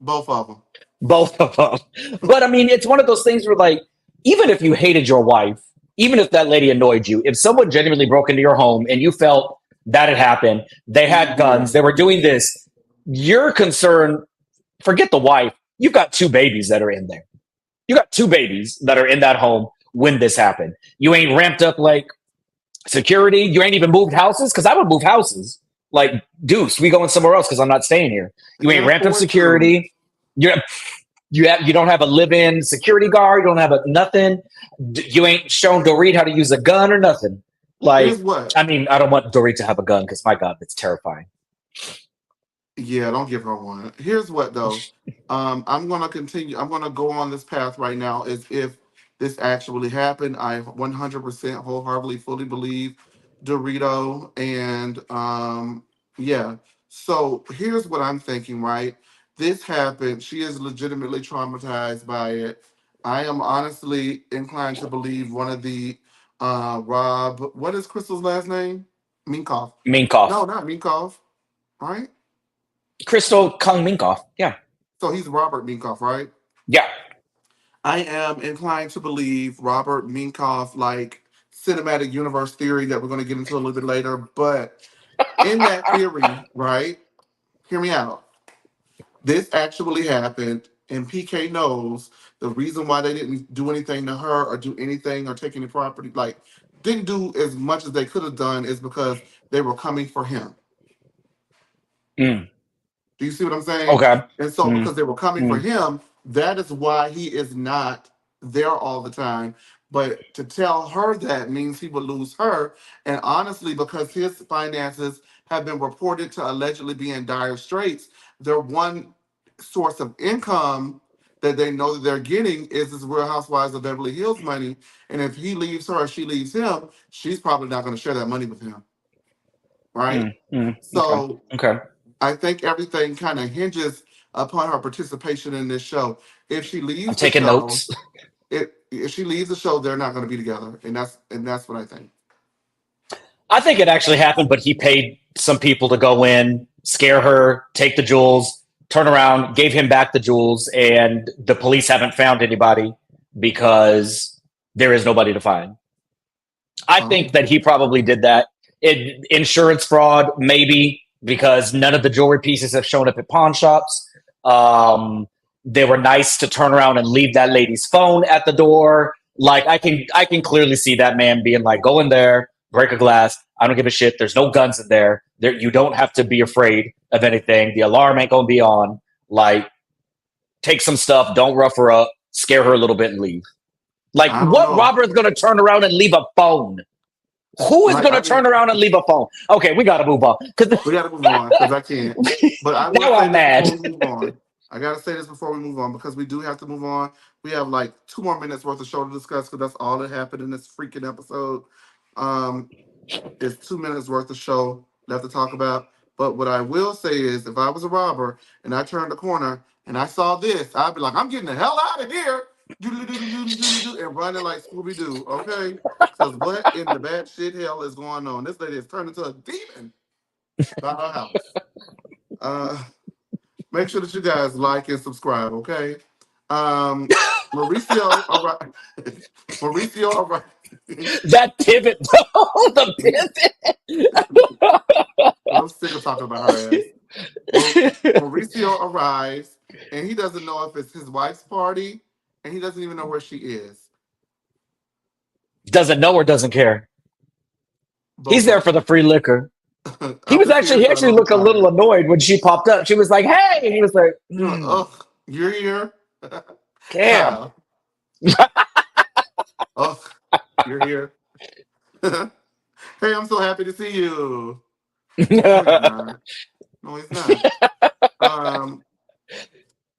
Speaker 2: Both of them.
Speaker 3: Both of them. But I mean, it's one of those things where, like, even if you hated your wife, even if that lady annoyed you, if someone genuinely broke into your home and you felt that had happened, they had
Speaker 2: Yeah.
Speaker 3: guns, they were doing this, your concern, forget the wife, you've got two babies that are in there. You got two babies that are in that home when this happened. You ain't ramped up like security. You ain't even moved houses because I would move houses. Like, Deuce, we going somewhere else because I'm not staying here. You ain't
Speaker 2: Can't
Speaker 3: ramped up
Speaker 2: afford to.
Speaker 3: security. You you don't have a live-in security guard. You don't have a nothing. You ain't shown Dorit how to use a gun or nothing.
Speaker 2: Here's
Speaker 3: Like,
Speaker 2: what.
Speaker 3: I mean, I don't want Dorit to have a gun because my God, it's terrifying.
Speaker 2: Yeah, don't give her one. Here's what though. I'm gonna continue. I'm gonna go on this path right now. As if this actually happened, I 100% wholeheartedly fully believe Dorito, and yeah. So here's what I'm thinking. Right, this happened. She is legitimately traumatized by it. I am honestly inclined to believe one of the Rob. What is Crystal's last name? Minkoff.
Speaker 3: Minkoff.
Speaker 2: No, not Minkoff. Right.
Speaker 3: Crystal Kung Minkoff. Yeah.
Speaker 2: So he's Robert Minkoff, right?
Speaker 3: Yeah.
Speaker 2: I am inclined to believe Robert Minkoff, like cinematic universe theory that we're going to get into a little bit later. But in that theory, right? Hear me out. This actually happened, and PK knows the reason why they didn't do anything to her or do anything or take any property, like didn't do as much as they could have done, is because they were coming for him.
Speaker 3: Mm.
Speaker 2: Do you see what I'm saying?
Speaker 3: Okay.
Speaker 2: And so,
Speaker 3: Mm.
Speaker 2: because they were coming for
Speaker 3: Mm.
Speaker 2: him, that is why he is not there all the time. But to tell her that means he would lose her. And honestly, because his finances have been reported to allegedly be in dire straits, their one source of income that they know that they're getting is this Real Housewives of Beverly Hills money. And if he leaves her or she leaves him, she's probably not going to share that money with him. Right.
Speaker 3: Mm. Mm. Okay.
Speaker 2: So
Speaker 3: Okay.
Speaker 2: I think everything kind of hinges upon her participation in this show. If she
Speaker 3: I'm
Speaker 2: leaves the
Speaker 3: taking
Speaker 2: show,
Speaker 3: notes.
Speaker 2: if she leaves the show, they're not going to be together, and that's what I think.
Speaker 3: I think it actually happened, but he paid some people to go in, scare her, take the jewels, turn around, gave him back the jewels, and the police haven't found anybody because there is nobody to find. I
Speaker 2: Oh,
Speaker 3: think that he probably did that. Insurance fraud, maybe, because none of the jewelry pieces have shown up at pawn shops. They were nice to turn around and leave that lady's phone at the door. Like I can clearly see that man being like, go in there, break a glass. I don't give a shit. There's no guns in there. You don't have to be afraid of anything. The alarm ain't gonna be on. Like, take some stuff, don't rough her up, scare her a little bit and leave. Like,
Speaker 2: I don't
Speaker 3: what
Speaker 2: know.
Speaker 3: robber is gonna turn around and leave a phone? Who is
Speaker 2: Like
Speaker 3: going to
Speaker 2: I mean,
Speaker 3: turn around and leave a phone? Okay, we got to move on because
Speaker 2: we got to move on because I can't. But I will
Speaker 3: now
Speaker 2: say
Speaker 3: I'm
Speaker 2: this
Speaker 3: mad.
Speaker 2: before we move on. I gotta say this before we move on because we do have to move on. We have like 2 more minutes worth of show to discuss because that's all that happened in this freaking episode. Um, It's 2 minutes worth of show left to talk about. But what I will say is, if I was a robber and I turned the corner and I saw this, I'd be like, I'm getting the hell out of here. And running like Scooby Doo, okay? Because what in the bad shit hell is going on? This lady has turned into a demon by her house. Uh, Make sure that you guys like and subscribe, okay? Mauricio, all right. Mauricio, all right.
Speaker 3: That pivot, though, the
Speaker 2: I'm sick of talking about her ass.
Speaker 3: pivot.
Speaker 2: Mauricio arrives and he doesn't know if it's his wife's party, and he doesn't even know where she is.
Speaker 3: Doesn't know or doesn't care. He's
Speaker 2: Both
Speaker 3: there
Speaker 2: of
Speaker 3: for the free liquor.
Speaker 2: them.
Speaker 3: He
Speaker 2: I'm
Speaker 3: was
Speaker 2: just
Speaker 3: actually
Speaker 2: here
Speaker 3: he
Speaker 2: so I
Speaker 3: actually
Speaker 2: don't get
Speaker 3: looked a little
Speaker 2: fired.
Speaker 3: annoyed when she popped up. She was like, "Hey," and he was like,
Speaker 2: You're like, ugh, you're here,
Speaker 3: "Damn."
Speaker 2: Kyle. Ugh, you're here. Hey, I'm so happy to see you. No, he's not. No, he's not. Um,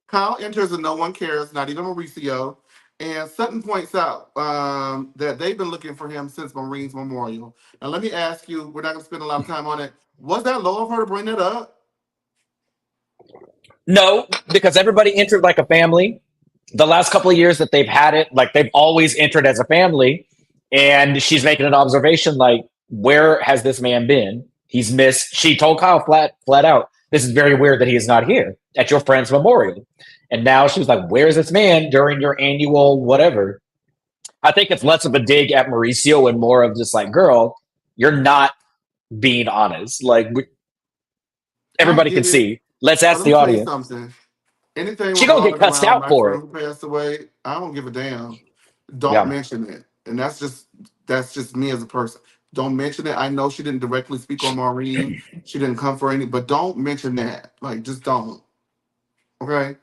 Speaker 2: Kyle enters and no one cares, not even Mauricio. And Sutton points out that they've been looking for him since Marine's memorial. Now, let me ask you, we're not going to spend a lot of time on it. Was that low of her to bring that up?
Speaker 3: No, because everybody entered like a family. The last couple of years that they've had it, like they've always entered as a family. And she's making an observation like, where has this man been? He's missed. She told Kyle flat out, this is very weird that he is not here at your friend's memorial. And now she was like, where's this man during your annual whatever? I think it's less of a dig at Mauricio and more of just like, girl, you're not being honest. Like,
Speaker 2: I
Speaker 3: everybody can
Speaker 2: get it.
Speaker 3: see. Let's
Speaker 2: But
Speaker 3: ask
Speaker 2: let
Speaker 3: the
Speaker 2: me tell you
Speaker 3: audience.
Speaker 2: something. Anything
Speaker 3: She gonna get
Speaker 2: revolving
Speaker 3: cussed
Speaker 2: around
Speaker 3: out
Speaker 2: my
Speaker 3: for
Speaker 2: friend
Speaker 3: it.
Speaker 2: who passed away, I don't give a damn. Don't
Speaker 3: Yeah.
Speaker 2: mention it. And that's just me as a person. Don't mention it. I know she didn't directly speak on Maureen. She didn't come for any, but don't mention that. Like, just don't. Okay?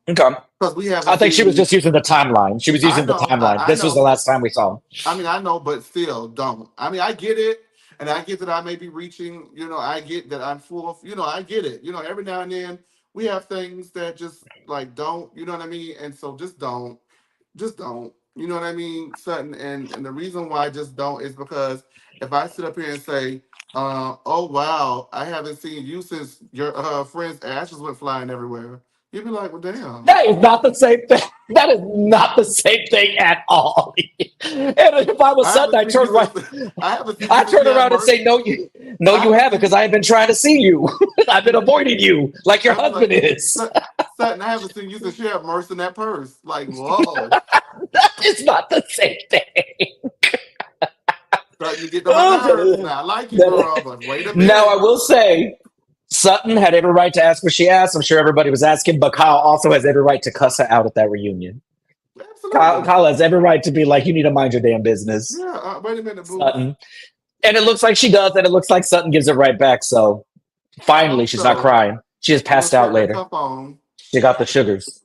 Speaker 3: Okay.
Speaker 2: Because we
Speaker 3: I
Speaker 2: haven't
Speaker 3: think she was
Speaker 2: seen.
Speaker 3: just using the timeline. She was
Speaker 2: I
Speaker 3: using the
Speaker 2: know,
Speaker 3: timeline.
Speaker 2: I
Speaker 3: This was the
Speaker 2: know.
Speaker 3: last time we saw him.
Speaker 2: I mean, I know, but still, don't. I mean, I get it, and I get that I may be reaching. I get that I'm full of. I get it. Every now and then we have things that just like don't. You know what I mean? And so just don't. Just don't. You know what I mean, Sutton? And the reason why I just don't is because if I sit up here and say, "Oh wow, I haven't seen you since your friend's ashes went flying everywhere," you'd be like, "Well, damn."
Speaker 3: That is not the same thing. That is not the same thing at all. And if I was
Speaker 2: I
Speaker 3: Sutton,
Speaker 2: haven't seen you since I haven't seen
Speaker 3: I
Speaker 2: you since
Speaker 3: turn
Speaker 2: you had
Speaker 3: around and
Speaker 2: mercy.
Speaker 3: say, no,
Speaker 2: I
Speaker 3: you
Speaker 2: haven't
Speaker 3: haven't, because
Speaker 2: seen
Speaker 3: I have been trying to see you. I've been
Speaker 2: you.
Speaker 3: avoiding you, like your
Speaker 2: I'd be like,
Speaker 3: husband is.
Speaker 2: Sutton, I haven't seen you since you had mercy in that purse. Like, whoa.
Speaker 3: That is not the same thing.
Speaker 2: Starting to get on my nerves now. I like you, girl, but wait a
Speaker 3: Now, I
Speaker 2: minute.
Speaker 3: will say, Sutton had every right to ask what she asked. I'm sure everybody was asking, but Kyle also has every right to cuss her out at that reunion.
Speaker 2: Absolutely.
Speaker 3: Kyle has every right to be like, you need to mind your damn business,
Speaker 2: Yeah, wait a minute, boo.
Speaker 3: Sutton. And it looks like she does, and it looks like Sutton gives it right back. So
Speaker 2: I
Speaker 3: finally,
Speaker 2: hope
Speaker 3: she's not
Speaker 2: so.
Speaker 3: crying. She just
Speaker 2: She's gonna
Speaker 3: passed out
Speaker 2: slap that
Speaker 3: later.
Speaker 2: cup on.
Speaker 3: She got the sugars.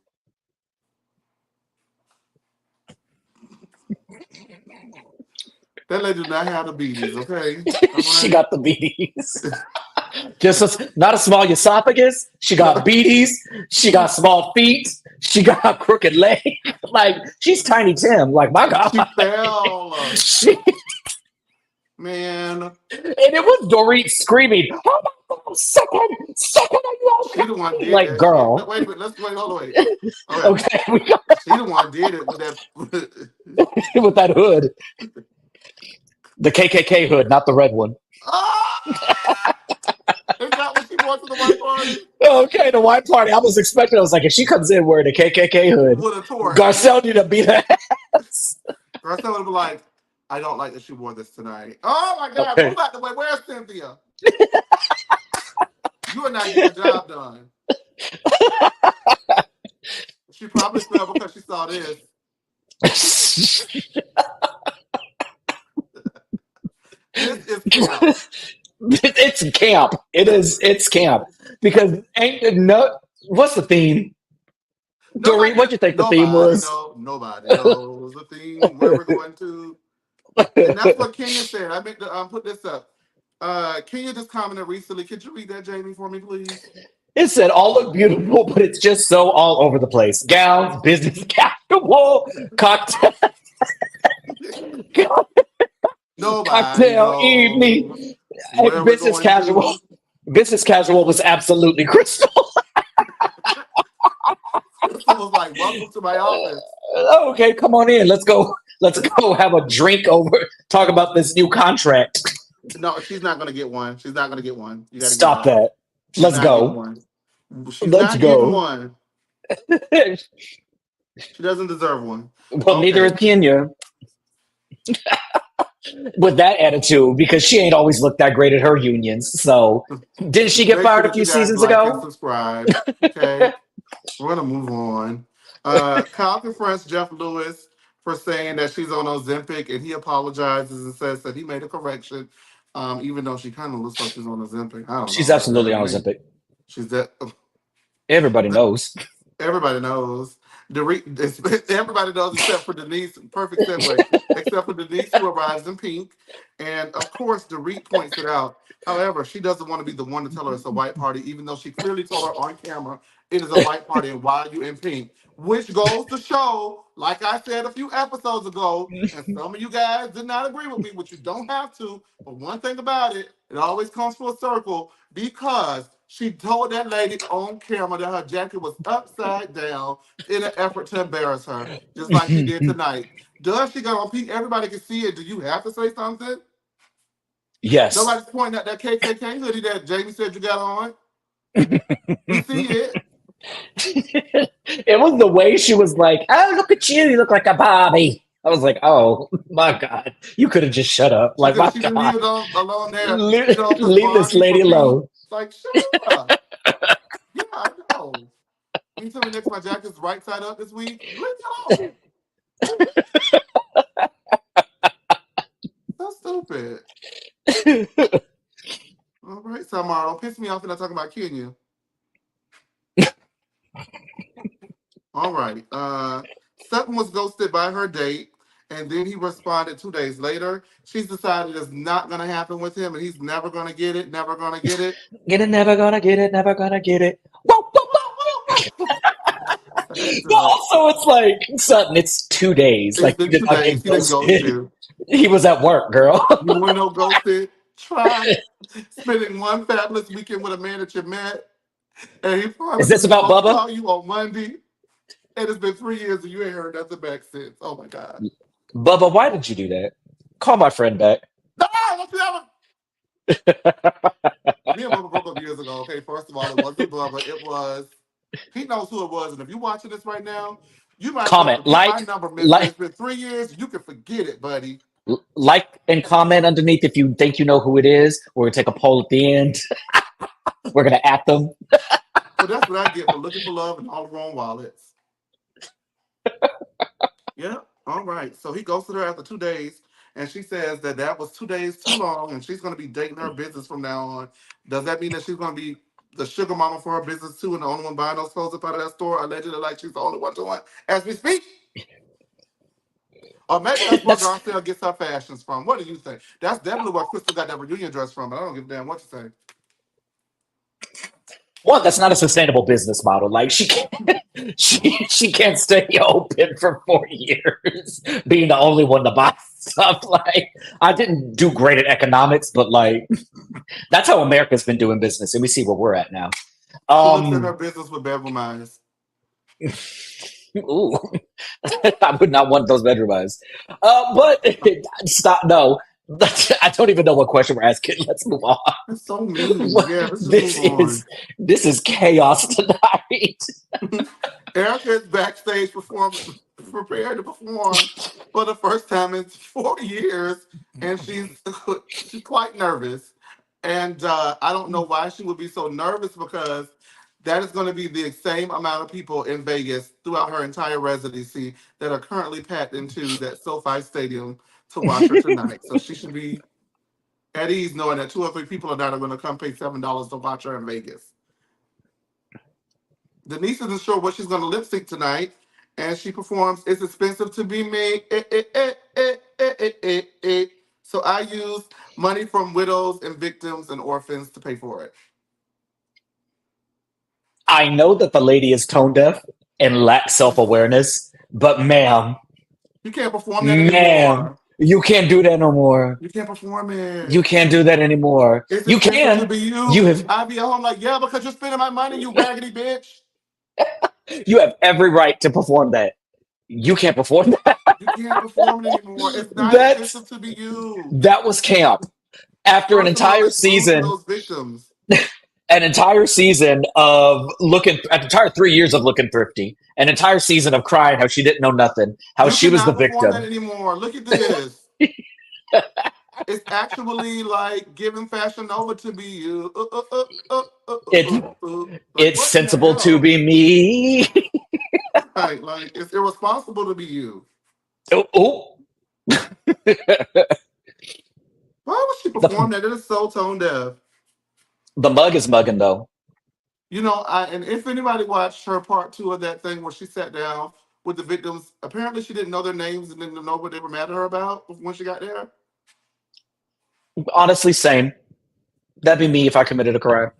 Speaker 2: That lady do not have the beaties, okay? All
Speaker 3: She
Speaker 2: right.
Speaker 3: got the beaties. Not a small esophagus. She got
Speaker 2: No,
Speaker 3: beaties. She got small feet. She got crooked leg. Like she's Tiny Tim. Like my God.
Speaker 2: she fell.
Speaker 3: She, and
Speaker 2: Man,
Speaker 3: it was Dorit screaming, "Oh my God, second, are you
Speaker 2: she the one
Speaker 3: okay?"
Speaker 2: did
Speaker 3: Like
Speaker 2: that shit. No,
Speaker 3: girl.
Speaker 2: wait a minute. Let's wait. Hold on, wait. Okay.
Speaker 3: Okay, we got
Speaker 2: She the one did it with that.
Speaker 3: with that hood, the KKK hood, not the red one.
Speaker 2: Ah! Is that what she wore to the white party?
Speaker 3: Okay, the white party. I was expecting. I was like, if she comes in wearing a KKK hood,
Speaker 2: With a torch.
Speaker 3: Garcelle need to beat her ass.
Speaker 2: Garcelle would be like, I don't like that she wore this tonight. Oh my God,
Speaker 3: Okay.
Speaker 2: move out the way. Where's Cynthia? You are not getting the job done. She probably fell because she saw this. This is camp.
Speaker 3: It's camp. It is. It's camp because ain't no. What's the theme, Doreen? What'd you think the theme was?
Speaker 2: Nobody knows the theme where we're going to. And that's what Kenya said. I meant to put this up. Kenya just commented recently. Could you read that, Jamie, for me, please?
Speaker 3: It said all look beautiful, but it's just so all over the place. Gowns, business casual, cocktail,
Speaker 2: Nobody
Speaker 3: cocktail
Speaker 2: knows
Speaker 3: evening,
Speaker 2: where we're
Speaker 3: business
Speaker 2: going
Speaker 3: casual.
Speaker 2: to.
Speaker 3: Business casual was absolutely crystal.
Speaker 2: Crystal was like, welcome to my office.
Speaker 3: Okay, come on in. Let's go. Let's go have a drink over. Talk about this new contract.
Speaker 2: No, she's not going to get one. She's not going to get one. You got to give it
Speaker 3: Stop
Speaker 2: up.
Speaker 3: that.
Speaker 2: She's
Speaker 3: Let's
Speaker 2: not getting
Speaker 3: go.
Speaker 2: one. She's
Speaker 3: Let's
Speaker 2: not getting
Speaker 3: go.
Speaker 2: one. She doesn't deserve one.
Speaker 3: Well, neither is
Speaker 2: Okay.
Speaker 3: Kenya with that attitude because she ain't always looked that great at her unions. So, didn't she get
Speaker 2: Make sure
Speaker 3: fired a
Speaker 2: that you
Speaker 3: few
Speaker 2: guys
Speaker 3: seasons
Speaker 2: like and
Speaker 3: ago?
Speaker 2: subscribe. Okay. We're gonna move on. Kyle confronts Jeff Lewis for saying that she's on Ozempic, and he apologizes and says that he made a correction, even though she kind of looks like she's on Ozempic. I don't know.
Speaker 3: She's
Speaker 2: It looks bad
Speaker 3: absolutely
Speaker 2: to
Speaker 3: on
Speaker 2: me.
Speaker 3: Ozempic.
Speaker 2: She's that.
Speaker 3: Everybody knows.
Speaker 2: Everybody knows. Everybody knows except for Denise. Perfect segue. Except for Denise, who arrives in pink, and of course, Dorit points it out. However, she doesn't want to be the one to tell her it's a white party, even though she clearly told her on camera it is a white party and why are you in pink? Which goes to show, like I said a few episodes ago, and some of you guys did not agree with me, which you don't have to. But one thing about it, it always comes full circle because she told that lady on camera that her jacket was upside down in an effort to embarrass her, just like she did tonight. Does she got on pink? Everybody can see it. Do you have to say something?
Speaker 3: Yes.
Speaker 2: Nobody's pointing at that KKK hoodie that Jamie said you got on. We see it.
Speaker 3: It was the way she was like, "Oh, look at you! You look like a Barbie." I was like, "Oh my god, you could have just shut up!" Like, my
Speaker 2: She can leave
Speaker 3: god,
Speaker 2: it alone there, you know, because
Speaker 3: leave this
Speaker 2: Barbie
Speaker 3: lady
Speaker 2: for pink.
Speaker 3: alone.
Speaker 2: Like, shut up. Yeah, I know. Can you tell me next my jacket's right side up this week? Leave it alone. So stupid. All right, Samara, don't piss me off and I'm talking about Kenya. All right. Sutton was ghosted by her date, and then he responded 2 days later. She's decided it's not going to happen with him, and he's never going to get it, never going to get it.
Speaker 3: Get it, never gonna get it, never gonna get it. Whoa, whoa, whoa, whoa. But also, it's like, Sutton, it's 2 days.
Speaker 2: It's
Speaker 3: Like, you
Speaker 2: been
Speaker 3: did
Speaker 2: two
Speaker 3: not
Speaker 2: days.
Speaker 3: get
Speaker 2: He didn't ghost
Speaker 3: ghosted.
Speaker 2: you.
Speaker 3: He was at work, girl.
Speaker 2: You want to know ghosted? Try spending one fabulous weekend with a man that you met, and he
Speaker 3: Is
Speaker 2: promises
Speaker 3: this
Speaker 2: he's
Speaker 3: about
Speaker 2: going to
Speaker 3: Bubba?
Speaker 2: call you on Monday, and it's been 3 years and you ain't heard nothing back since. Oh my God.
Speaker 3: Bubba, why did you do that? Call my friend back.
Speaker 2: No, let's never. Me and Bubba broke up years ago. Okay, first of all, it wasn't Bubba. It was. He knows who it was, and if you're watching this right now, you might as well
Speaker 3: Comment,
Speaker 2: delete my number, Mister.
Speaker 3: like,
Speaker 2: It's been 3 years. You can forget it, buddy.
Speaker 3: like, and comment underneath if you think you know who it is. We're gonna take a poll at the end. We're gonna at them.
Speaker 2: So that's what I get for looking for love in all the wrong wallets. Yeah. All right. So he goes to her after 2 days, and she says that that was 2 days too long, and she's going to be dating her business from now on. Does that mean that she's going to be the sugar mama for her business too, and the only one buying those clothes up out of that store? Allegedly, like she's the only one doing as we speak. Or maybe that's where
Speaker 3: That's
Speaker 2: Garcelle gets her fashions from. What do you think? That's definitely where Crystal got that reunion dress from. But I don't give a damn what you say.
Speaker 3: one. That's not a sustainable business model. Like, she can't, she can't stay open for 4 years, being the only one to buy stuff. Like, I didn't do great at economics, but like, that's how America's been doing business, and we see where we're at now.
Speaker 2: She looks in her business with bedroom eyes.
Speaker 3: Ooh, I would not want those bedroom eyes. But stop. No, I don't even know what question we're asking. Let's move on.
Speaker 2: That's so mean. Yeah, let's just move on.
Speaker 3: This is chaos tonight.
Speaker 2: Erica is backstage performing, prepared to perform for the first time in 4 years, and she's quite nervous. And I don't know why she would be so nervous because that is going to be the same amount of people in Vegas throughout her entire residency that are currently packed into that SoFi Stadium to watch her tonight. So she should be at ease knowing that 2 or 3 people are not going to come pay $7 to watch her in Vegas. Denise isn't sure what she's going to lip sync tonight, and she performs "It's Expensive to Be Me." So I use money from widows and victims and orphans to pay for it.
Speaker 3: I know that the lady is tone deaf and lacks self awareness, but ma'am,
Speaker 2: You can't perform that anymore.
Speaker 3: you can't do that no more.
Speaker 2: You can't perform it.
Speaker 3: You can't do that anymore.
Speaker 2: It's
Speaker 3: You
Speaker 2: expensive to
Speaker 3: can.
Speaker 2: be you.
Speaker 3: You have
Speaker 2: I'd be at home like, yeah, because you're spending my money, you raggedy bitch.
Speaker 3: you have every right to perform that. You can't perform that.
Speaker 2: You can't perform it anymore. It's not
Speaker 3: That's
Speaker 2: expensive to be you.
Speaker 3: that was camp. After an
Speaker 2: First of all,
Speaker 3: entire
Speaker 2: it's rude to
Speaker 3: season,
Speaker 2: those victims.
Speaker 3: an entire season of looking, an entire 3 years of looking thrifty, an entire season of crying how she didn't know nothing, how
Speaker 2: You
Speaker 3: she was the
Speaker 2: cannot perform that
Speaker 3: victim.
Speaker 2: anymore. Look at this. It's actually like giving Fashion Nova to be you.
Speaker 3: It
Speaker 2: Like
Speaker 3: it's
Speaker 2: what in the
Speaker 3: sensible to
Speaker 2: hell?
Speaker 3: be me.
Speaker 2: Right, like it's irresponsible to be you.
Speaker 3: Oh, oh.
Speaker 2: Why would she perform
Speaker 3: the
Speaker 2: that? It is so tone deaf.
Speaker 3: the mug is mugging though.
Speaker 2: You know, and if anybody watched her part two of that thing where she sat down with the victims, apparently she didn't know their names and didn't know what they were mad at her about when she got there.
Speaker 3: Honestly, same. That'd be me if I committed a crime.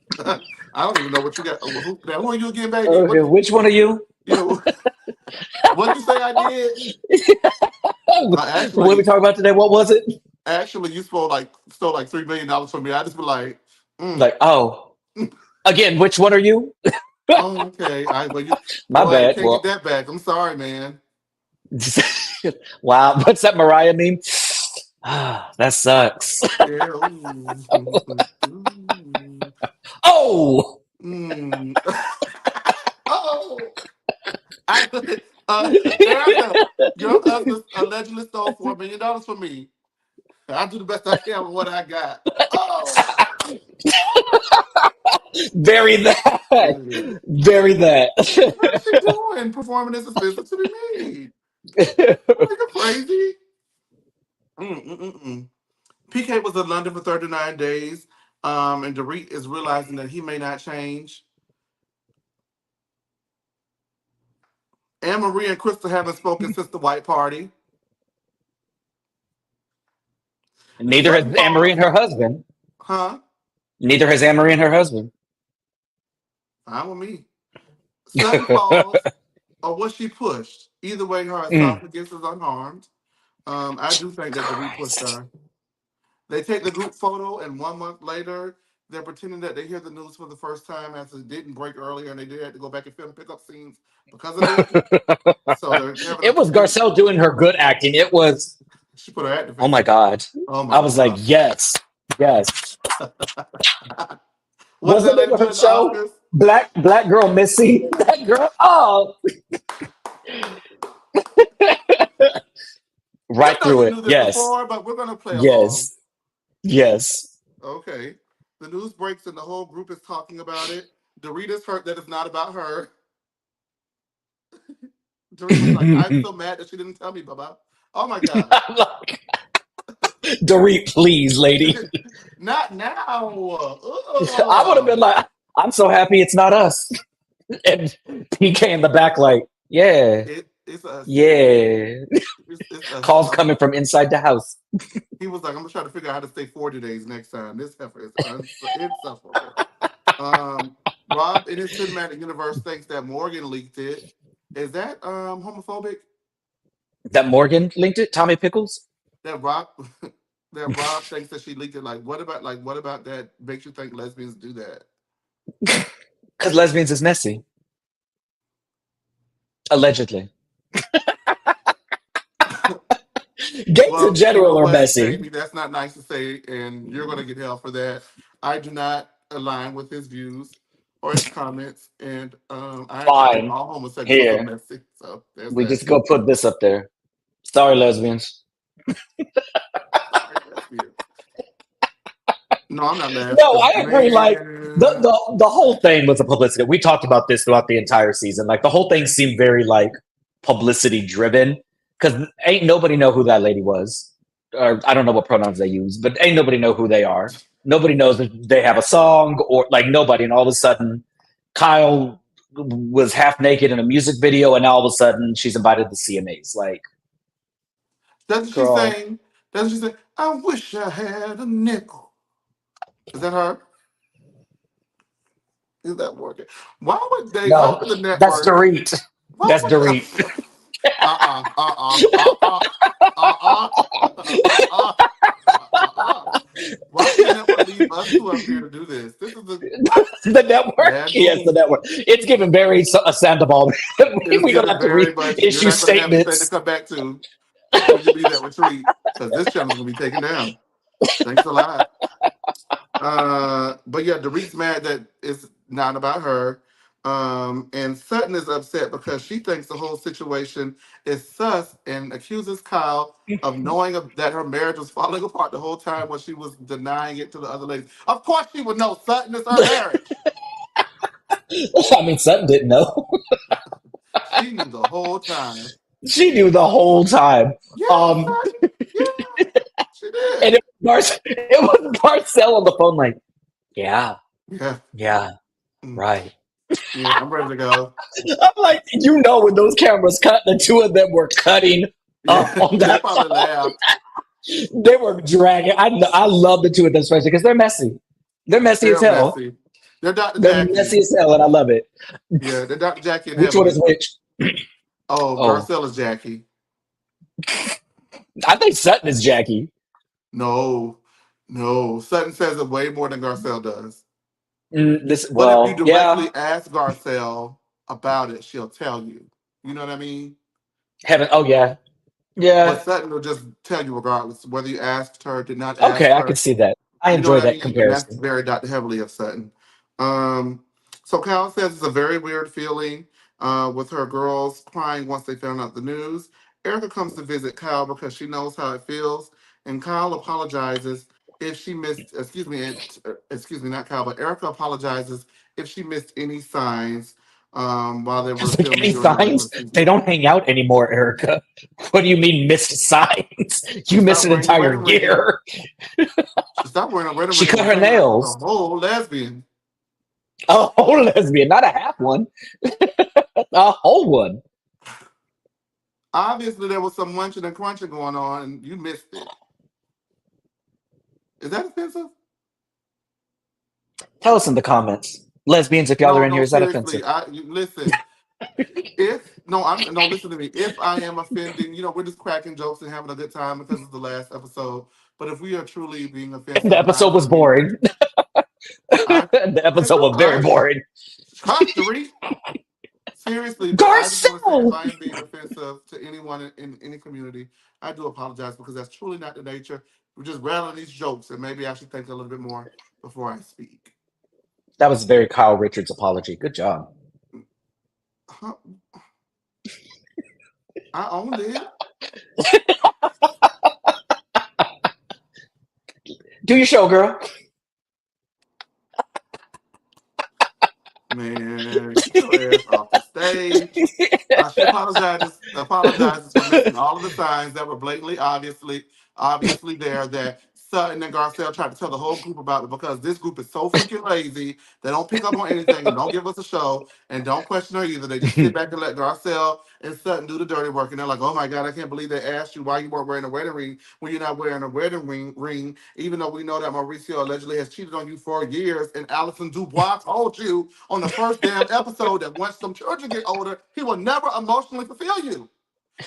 Speaker 2: I don't even know what you got. Who are you again, baby?
Speaker 3: Okay, which one are you?
Speaker 2: You know, what'd you say I did?
Speaker 3: What are we
Speaker 2: Actually,
Speaker 3: talking about today? What was it?
Speaker 2: you stole like $3 million from me. I just be like, mm,
Speaker 3: Like, oh, again, which one are you?
Speaker 2: oh, okay. Well, you
Speaker 3: My
Speaker 2: boy, you
Speaker 3: bad.
Speaker 2: can't get
Speaker 3: Well,
Speaker 2: that back. I'm sorry, man.
Speaker 3: wow. What's that Mariah meme? Ah, that sucks.
Speaker 2: Yeah. Ooh. Ooh.
Speaker 3: Oh,
Speaker 2: Mm. Oh, I Erica, your husband allegedly stole $4 million from me. I do the best I can with what I got. Oh,
Speaker 3: bury that.
Speaker 2: what
Speaker 3: Bury that.
Speaker 2: is she doing? Performing this expensive to be me? Are you crazy? Mm-mm-mm. PK was in London for 39 days, and Dorit is realizing that he may not change. Anne Marie and Crystal haven't spoken since the white party.
Speaker 3: Neither has
Speaker 2: Sutton
Speaker 3: Anne Marie and
Speaker 2: calls,
Speaker 3: her husband.
Speaker 2: huh?
Speaker 3: Neither has Anne Marie and her husband.
Speaker 2: Fine with me. Sutton calls, or was she pushed? Either way, her
Speaker 3: Mm.
Speaker 2: esophagus is unharmed. I do think that Dorit pushed
Speaker 3: Christ.
Speaker 2: her. They take the group photo, and 1 month later, they're pretending that they hear the news for the first time as it didn't break earlier, and they did have to go back and film pickup scenes because of this. So they're having to
Speaker 3: It was
Speaker 2: pretend.
Speaker 3: Garcelle doing her good acting. It was,
Speaker 2: She put her acting
Speaker 3: oh
Speaker 2: face
Speaker 3: my
Speaker 2: on.
Speaker 3: God.
Speaker 2: Oh my
Speaker 3: I was like,
Speaker 2: god.
Speaker 3: yes, yes.
Speaker 2: What's
Speaker 3: What's the
Speaker 2: that
Speaker 3: name
Speaker 2: lady
Speaker 3: of
Speaker 2: do
Speaker 3: her
Speaker 2: at the
Speaker 3: show?
Speaker 2: Oscars?
Speaker 3: Black Girl Missy. That girl. Oh,
Speaker 2: You
Speaker 3: right
Speaker 2: know
Speaker 3: through
Speaker 2: you
Speaker 3: it.
Speaker 2: knew this
Speaker 3: Yes,
Speaker 2: before, but we're gonna play along.
Speaker 3: yes, yes.
Speaker 2: Okay. The news breaks and the whole group is talking about it. Dorita's hurt that it's not about her. Dorita was like, I'm so mad that she didn't tell me, Baba. Oh my God.
Speaker 3: I'm like, Dorit, please, lady.
Speaker 2: Not now.
Speaker 3: I would have been like, I'm so happy it's not us. And PK in the back, like, yeah,
Speaker 2: It's us.
Speaker 3: yeah.
Speaker 2: It's us.
Speaker 3: Calls coming from inside the house.
Speaker 2: He was like, I'm gonna try to figure out how to stay 40 days next time. This heifer is insufferable. Um, Rob in his cinematic universe thinks that Morgan leaked it. Is that homophobic?
Speaker 3: That Morgan linked it. Tommy Pickles.
Speaker 2: That Rob that Rob thinks that she leaked it. Like what about that makes you think lesbians do that?
Speaker 3: Because lesbians is messy, allegedly. Gays in
Speaker 2: Well, you know
Speaker 3: general are
Speaker 2: what,
Speaker 3: messy.
Speaker 2: Jamie, that's not nice to say, and you're gonna get hell for that. I do not align with his views or his comments, and I actually think
Speaker 3: Fine.
Speaker 2: all homosexuals are
Speaker 3: Here,
Speaker 2: messy. So there's
Speaker 3: we
Speaker 2: that.
Speaker 3: just go put this up there. Sorry, lesbians.
Speaker 2: Sorry, lesbians. No, I'm not laughing
Speaker 3: No,
Speaker 2: because
Speaker 3: I agree. Like
Speaker 2: man,
Speaker 3: the whole thing was a publicity. We talked about this throughout the entire season. Like the whole thing seemed very like publicity driven because ain't nobody know who that lady was, or I don't know what pronouns they use, but ain't nobody know who they are. Nobody knows if they have a song or like nobody. And all of a sudden, Kyle was half naked in a music video, and all of a sudden she's invited to CMAs. Like,
Speaker 2: doesn't she
Speaker 3: girl,
Speaker 2: sing? Doesn't she say, "I wish I had a nickel"? Is that her? Is that working? Why would they? Why
Speaker 3: no,
Speaker 2: would the
Speaker 3: that's
Speaker 2: network?
Speaker 3: Dorit.
Speaker 2: Why
Speaker 3: That's
Speaker 2: would the?
Speaker 3: Dorit.
Speaker 2: Uh uh uh uh. Why would the network leave us two up here to do this? This is a
Speaker 3: The network?
Speaker 2: bad
Speaker 3: Yes, the
Speaker 2: move.
Speaker 3: network. It's given very a Sandoval.
Speaker 2: It's
Speaker 3: We're gonna
Speaker 2: given
Speaker 3: have to
Speaker 2: very much. You're
Speaker 3: reissue
Speaker 2: not going to have anything to
Speaker 3: statements.
Speaker 2: come back to when you leave that retreat because this channel's going to be taken down. Thanks a lot. But yeah, Dorit's mad that it's not about her. And Sutton is upset because she thinks the whole situation is sus and accuses Kyle of knowing that her marriage was falling apart the whole time when she was denying it to the other ladies. Of course she would know. Sutton is her marriage.
Speaker 3: I mean, Sutton didn't know.
Speaker 2: She knew the whole time.
Speaker 3: She knew the whole time.
Speaker 2: Yeah,
Speaker 3: Um,
Speaker 2: Sutton. Yeah, she did.
Speaker 3: and it was Garcelle on the phone, like, yeah,
Speaker 2: Yeah.
Speaker 3: yeah,
Speaker 2: Mm.
Speaker 3: right.
Speaker 2: Yeah, I'm ready to go.
Speaker 3: I'm like, when those cameras cut, the two of them were cutting up
Speaker 2: Yeah,
Speaker 3: on
Speaker 2: they
Speaker 3: that
Speaker 2: probably
Speaker 3: phone.
Speaker 2: laughed.
Speaker 3: They were dragging. I love the two of them, especially because they're messy. They're messy as
Speaker 2: They're
Speaker 3: hell.
Speaker 2: messy. They're Dr.
Speaker 3: They're messy
Speaker 2: Jackie.
Speaker 3: as hell, and I love it.
Speaker 2: Yeah, they're Dr. Jackie and
Speaker 3: Which one is
Speaker 2: Heavenly.
Speaker 3: which?
Speaker 2: Oh,
Speaker 3: Oh,
Speaker 2: Garcella's Jackie.
Speaker 3: I think Sutton is Jackie.
Speaker 2: No, no. Sutton says it way more than Garcelle does. But if you
Speaker 3: Yeah,
Speaker 2: directly ask Garcelle about it, she'll tell you. You know what I mean?
Speaker 3: heaven. Oh yeah,
Speaker 2: But
Speaker 3: yeah.
Speaker 2: Sutton will just tell you regardless, whether you asked her, did not
Speaker 3: Okay,
Speaker 2: ask
Speaker 3: I can
Speaker 2: her.
Speaker 3: see that. I
Speaker 2: You know what
Speaker 3: enjoy
Speaker 2: I
Speaker 3: that
Speaker 2: mean? And that's
Speaker 3: comparison.
Speaker 2: very Dr. Heavily of Sutton. Um, so Kyle says it's a very weird feeling with her girls crying once they found out the news. Erica comes to visit Kyle because she knows how it feels, and Kyle apologizes if she missed. Excuse me, not Kyle, but Erica apologizes if she missed any signs while they were filming
Speaker 3: Any
Speaker 2: during the regular
Speaker 3: signs? They
Speaker 2: season.
Speaker 3: don't hang out anymore, Erica. What do you mean missed signs?
Speaker 2: She
Speaker 3: You missed
Speaker 2: stopped
Speaker 3: an
Speaker 2: wearing the
Speaker 3: entire
Speaker 2: wedding ring.
Speaker 3: year.
Speaker 2: She stopped wearing a wedding
Speaker 3: She
Speaker 2: ring and
Speaker 3: cut her
Speaker 2: became a
Speaker 3: nails.
Speaker 2: whole lesbian.
Speaker 3: A whole lesbian, not a half one. A whole one.
Speaker 2: Obviously, there was some munching and crunching going on, and you missed it. Is that offensive?
Speaker 3: Tell us in the comments. Lesbians, if y'all are
Speaker 2: No,
Speaker 3: in here,
Speaker 2: no,
Speaker 3: is that offensive?
Speaker 2: seriously. Listen. If no, I'm no. Listen to me. If I am offending, we're just cracking jokes and having a good time because it's the last episode. But if we are truly being
Speaker 3: The
Speaker 2: offensive, I
Speaker 3: episode was
Speaker 2: just need
Speaker 3: boring.
Speaker 2: I
Speaker 3: The
Speaker 2: can
Speaker 3: episode
Speaker 2: you
Speaker 3: was very
Speaker 2: hush,
Speaker 3: boring.
Speaker 2: hush, Tariq. Seriously, but I just want to say if
Speaker 3: Garcelle!
Speaker 2: I am being offensive to anyone in any community, I do apologize because that's truly not the nature. We're just rattling these jokes, and maybe I should think a little bit more before I speak.
Speaker 3: That was a very Kyle Richards apology. Good job.
Speaker 2: Huh, I owned it.
Speaker 3: Do your show, girl.
Speaker 2: Man, get your ass off the stage. She apologizes for missing all of the signs that were blatantly, obviously there that Sutton and Garcelle tried to tell the whole group about it because this group is so freaking lazy. They don't pick up on anything and don't give us a show and don't question her either. They just sit back and let Garcelle and Sutton do the dirty work. And they're like, oh my God, I can't believe they asked you why you weren't wearing a wedding ring when you're not wearing a wedding ring, even though we know that Mauricio allegedly has cheated on you for years. And Allison Dubois told you on the first damn episode that once some children get older, he will never emotionally fulfill you.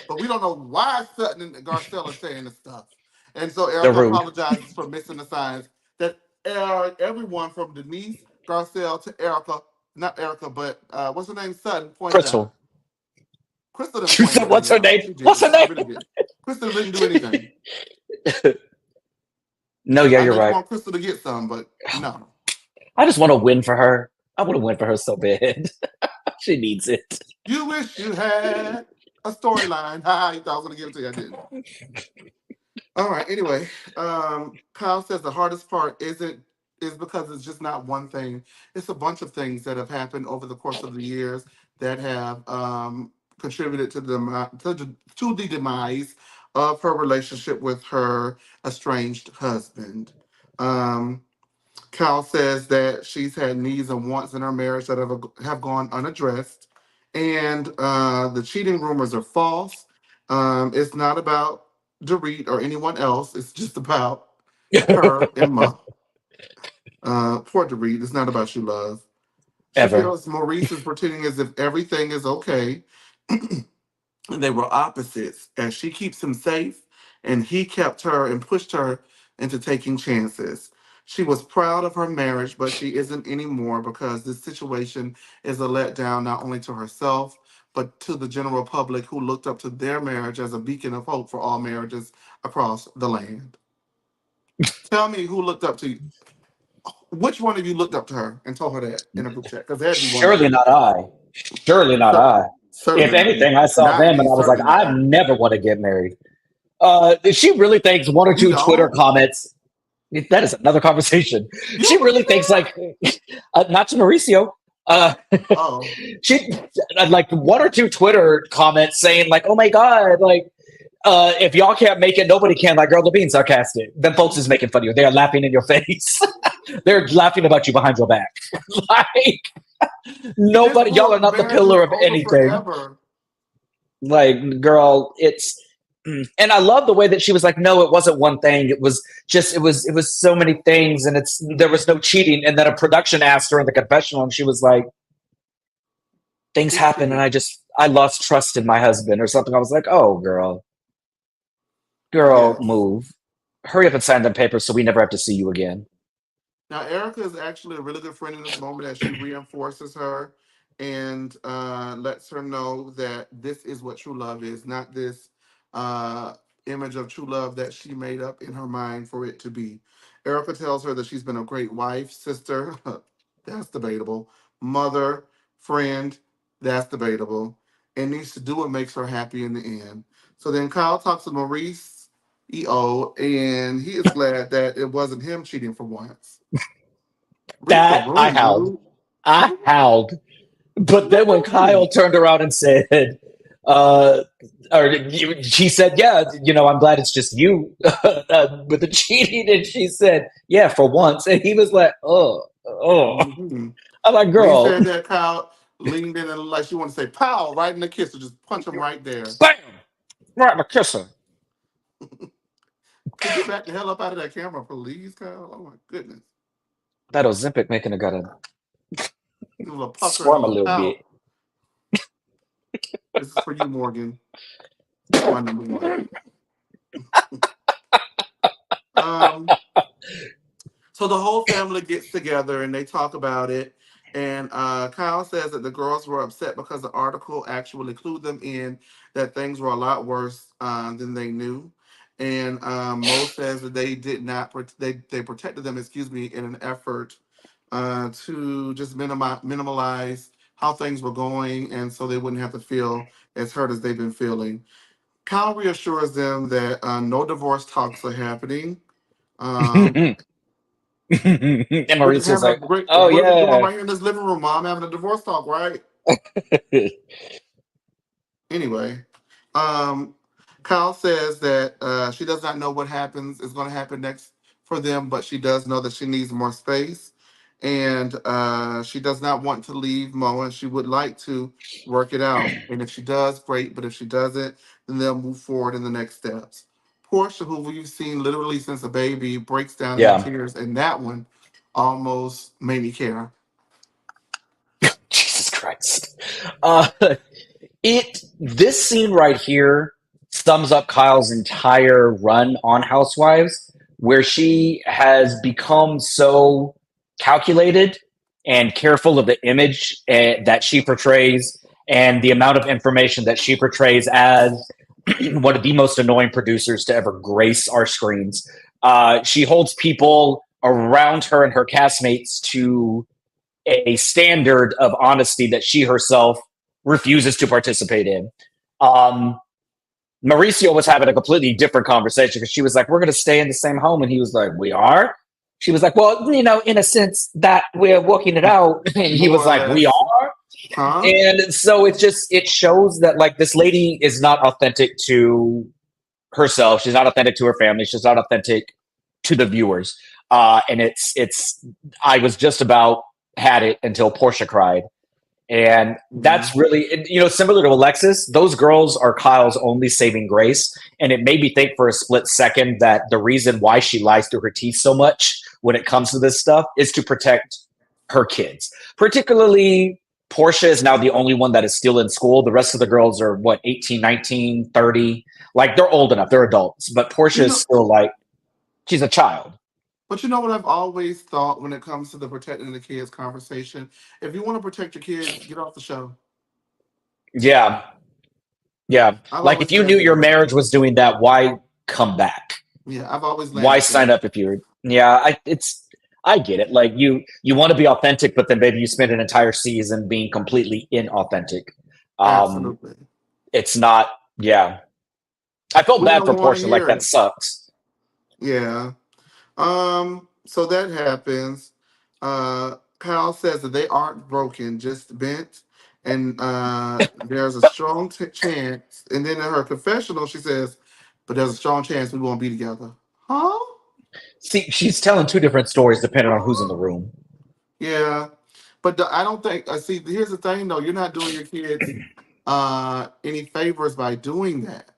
Speaker 2: But we don't know why Sutton and Garcelle are saying this stuff. And so
Speaker 3: They're
Speaker 2: Erica
Speaker 3: rude.
Speaker 2: apologizes for missing the signs that everyone from Denise, Garcelle to Erica, not Erica, but what's her name? Sutton pointed out.
Speaker 3: Crystal.
Speaker 2: Crystal didn't
Speaker 3: You
Speaker 2: point
Speaker 3: said,
Speaker 2: anything
Speaker 3: what's her
Speaker 2: out.
Speaker 3: name?
Speaker 2: She
Speaker 3: What's her
Speaker 2: didn't. She
Speaker 3: name?
Speaker 2: really didn't. Crystal didn't do anything.
Speaker 3: No, yeah,
Speaker 2: I
Speaker 3: you're
Speaker 2: know you
Speaker 3: right.
Speaker 2: want Crystal to get some, but no.
Speaker 3: I just want to win for her. I want to win for her so bad. She needs it.
Speaker 2: You wish you had a storyline. Ha, you thought I was gonna give it to you. I didn't. All right. Anyway, Kyle says the hardest part is because it's just not one thing. It's a bunch of things that have happened over the course of the years that have contributed to the demise of her relationship with her estranged husband. Um, Cal says that she's had needs and wants in her marriage that have gone unaddressed, and the cheating rumors are false. It's not about Dorit or anyone else. It's just about her and Ma. Poor Dorit. It's not about you, love. She
Speaker 3: Ever.
Speaker 2: feels Maurice is pretending as if everything is okay. They were opposites, and she keeps him safe, and he kept her and pushed her into taking chances. She was proud of her marriage, but she isn't anymore because this situation is a letdown not only to herself, but to the general public who looked up to their marriage as a beacon of hope for all marriages across the land. Tell me who looked up to you. Which one of you looked up to her and told her that in a group chat? Because there had to be one of
Speaker 3: Surely
Speaker 2: you.
Speaker 3: not I. Surely not
Speaker 2: Cer-
Speaker 3: I. If
Speaker 2: Certainly not me.
Speaker 3: anything, I saw
Speaker 2: Not
Speaker 3: them
Speaker 2: me.
Speaker 3: and I was like,
Speaker 2: Certainly not
Speaker 3: I
Speaker 2: Erica.
Speaker 3: never want to get married. She really thinks one or
Speaker 2: You
Speaker 3: two Twitter
Speaker 2: don't?
Speaker 3: comments. That is another conversation.
Speaker 2: You
Speaker 3: She
Speaker 2: don't
Speaker 3: really
Speaker 2: believe
Speaker 3: thinks
Speaker 2: that?
Speaker 3: like, not to Mauricio. Uh,
Speaker 2: Oh,
Speaker 3: she like one or two Twitter comments saying like, "Oh my god, like if y'all can't make it, nobody can." Like, girl, they're being sarcastic. Then folks is making fun of you. They are laughing in your face. They're laughing about you behind your back. Like
Speaker 2: this
Speaker 3: nobody, y'all are
Speaker 2: book
Speaker 3: not the
Speaker 2: marriage is
Speaker 3: pillar of
Speaker 2: over
Speaker 3: anything.
Speaker 2: forever.
Speaker 3: Like, girl, it's and I love the way that she was like, no, it wasn't one thing. It was just it was so many things, and it's there was no cheating. And then a production asked her in the confessional, and she was like, things
Speaker 2: Who
Speaker 3: happen, and
Speaker 2: cheated?
Speaker 3: I lost trust in my husband or something. I was like, oh, girl,
Speaker 2: Yes.
Speaker 3: move, hurry up and sign them papers so we never have to see you again.
Speaker 2: Now, Erica is actually a really good friend in this moment as she reinforces her and lets her know that this is what true love is, not this uh, image of true love that she made up in her mind for it to be. Erica tells her that she's been a great wife, sister, that's debatable, mother, friend, that's debatable, and needs to do what makes her happy in the end. So then Kyle talks to Maurice EO, and he is glad that it wasn't him cheating for once. Read the
Speaker 3: That I
Speaker 2: room,
Speaker 3: howled.
Speaker 2: dude.
Speaker 3: I howled. But
Speaker 2: What
Speaker 3: then when Kyle
Speaker 2: happened?
Speaker 3: turned around and said, uh, or she said, yeah, I'm glad it's just you with the cheating. And she said, yeah, for once. And he was like, oh.
Speaker 2: Mm-hmm.
Speaker 3: I'm like,
Speaker 2: When he
Speaker 3: girl,
Speaker 2: said that, Kyle leaned in and like she wanted to say "pow" right in the kiss, or just punch him right there.
Speaker 3: bam, right, my kisser.
Speaker 2: Could you back the hell up out of that camera, please, Kyle? Oh my goodness.
Speaker 3: That Ozempic making her gotta
Speaker 2: Give a little pucker and a
Speaker 3: squirm a
Speaker 2: little
Speaker 3: little bit.
Speaker 2: pout. This is for you, Morgan, my number one. Um, So the whole family gets together and they talk about it. And Kyle says that the girls were upset because the article actually clued them in that things were a lot worse than they knew. And Mo says that they did not they protected them, excuse me, in an effort to just minimalize how things were going, and so they wouldn't have to feel as hurt as they've been feeling. Kyle reassures them that no divorce talks are happening. Um,
Speaker 3: And
Speaker 2: we're just
Speaker 3: Mauricio's
Speaker 2: having a
Speaker 3: like,
Speaker 2: great.
Speaker 3: oh,
Speaker 2: What are we doing
Speaker 3: yeah.
Speaker 2: right here in this living room, Mom? Having a divorce talk, right? Anyway, um, Kyle says that she does not know what happens is going to happen next for them, but she does know that she needs more space, and she does not want to leave Mo, and she would like to work it out. And if she does, great. But if she doesn't, then they'll move forward in the next steps. Portia, who we've seen literally since a baby, breaks down into
Speaker 3: Yeah.
Speaker 2: tears, and that one almost made me care.
Speaker 3: Jesus Christ. Uh, this scene right here sums up Kyle's entire run on Housewives, where she has become so calculated and careful of the image that she portrays and the amount of information that she portrays as one of the most annoying producers to ever grace our screens. She holds people around her and her castmates to a standard of honesty that she herself refuses to participate in. Um, Mauricio was having a completely different conversation because she was like, "We're going to stay in the same home," and he was like, "We are." She was like, "Well, in a sense that we're working it out." And he
Speaker 2: More
Speaker 3: was
Speaker 2: or
Speaker 3: like, "We
Speaker 2: less,
Speaker 3: are."
Speaker 2: huh?
Speaker 3: And so it shows that like this lady is not authentic to herself. She's not authentic to her family. She's not authentic to the viewers. And it's I was just about had it until Portia cried. And
Speaker 2: Yeah.
Speaker 3: that's really, similar to Alexis, those girls are Kyle's only saving grace. And it made me think for a split second that the reason why she lies through her teeth so much when it comes to this stuff is to protect her kids. Particularly, Portia is now the only one that is still in school. The rest of the girls are, what, 18, 19, 30. Like, they're old enough, they're adults. But Portia
Speaker 2: You
Speaker 3: is
Speaker 2: know,
Speaker 3: still like, she's a child.
Speaker 2: but you know what I've always thought when it comes to the protecting the kids conversation. If you want to protect your kids, get off the show.
Speaker 3: Yeah. Yeah.
Speaker 2: I've
Speaker 3: Like,
Speaker 2: always
Speaker 3: if you
Speaker 2: said
Speaker 3: knew your
Speaker 2: that.
Speaker 3: marriage was doing that, why come back?
Speaker 2: Yeah, I've always
Speaker 3: Why
Speaker 2: landed
Speaker 3: sign
Speaker 2: there.
Speaker 3: up if you're yeah, it's I get it. Like you want to be authentic, but then maybe you spend an entire season being completely inauthentic. Um,
Speaker 2: Absolutely.
Speaker 3: it's not. Yeah, I felt
Speaker 2: We
Speaker 3: bad
Speaker 2: don't
Speaker 3: for
Speaker 2: want to
Speaker 3: Portia. Like
Speaker 2: hear
Speaker 3: that
Speaker 2: it.
Speaker 3: sucks.
Speaker 2: Yeah. So that happens. Kyle says that they aren't broken, just bent. And there's a strong chance. And then in her confessional, she says, but there's a strong chance we won't be together. Huh?
Speaker 3: See, she's telling two different stories depending on who's in the
Speaker 2: Huh?
Speaker 3: room.
Speaker 2: Yeah. But I don't think, see, here's the thing though, you're not doing your kids any favors by doing that.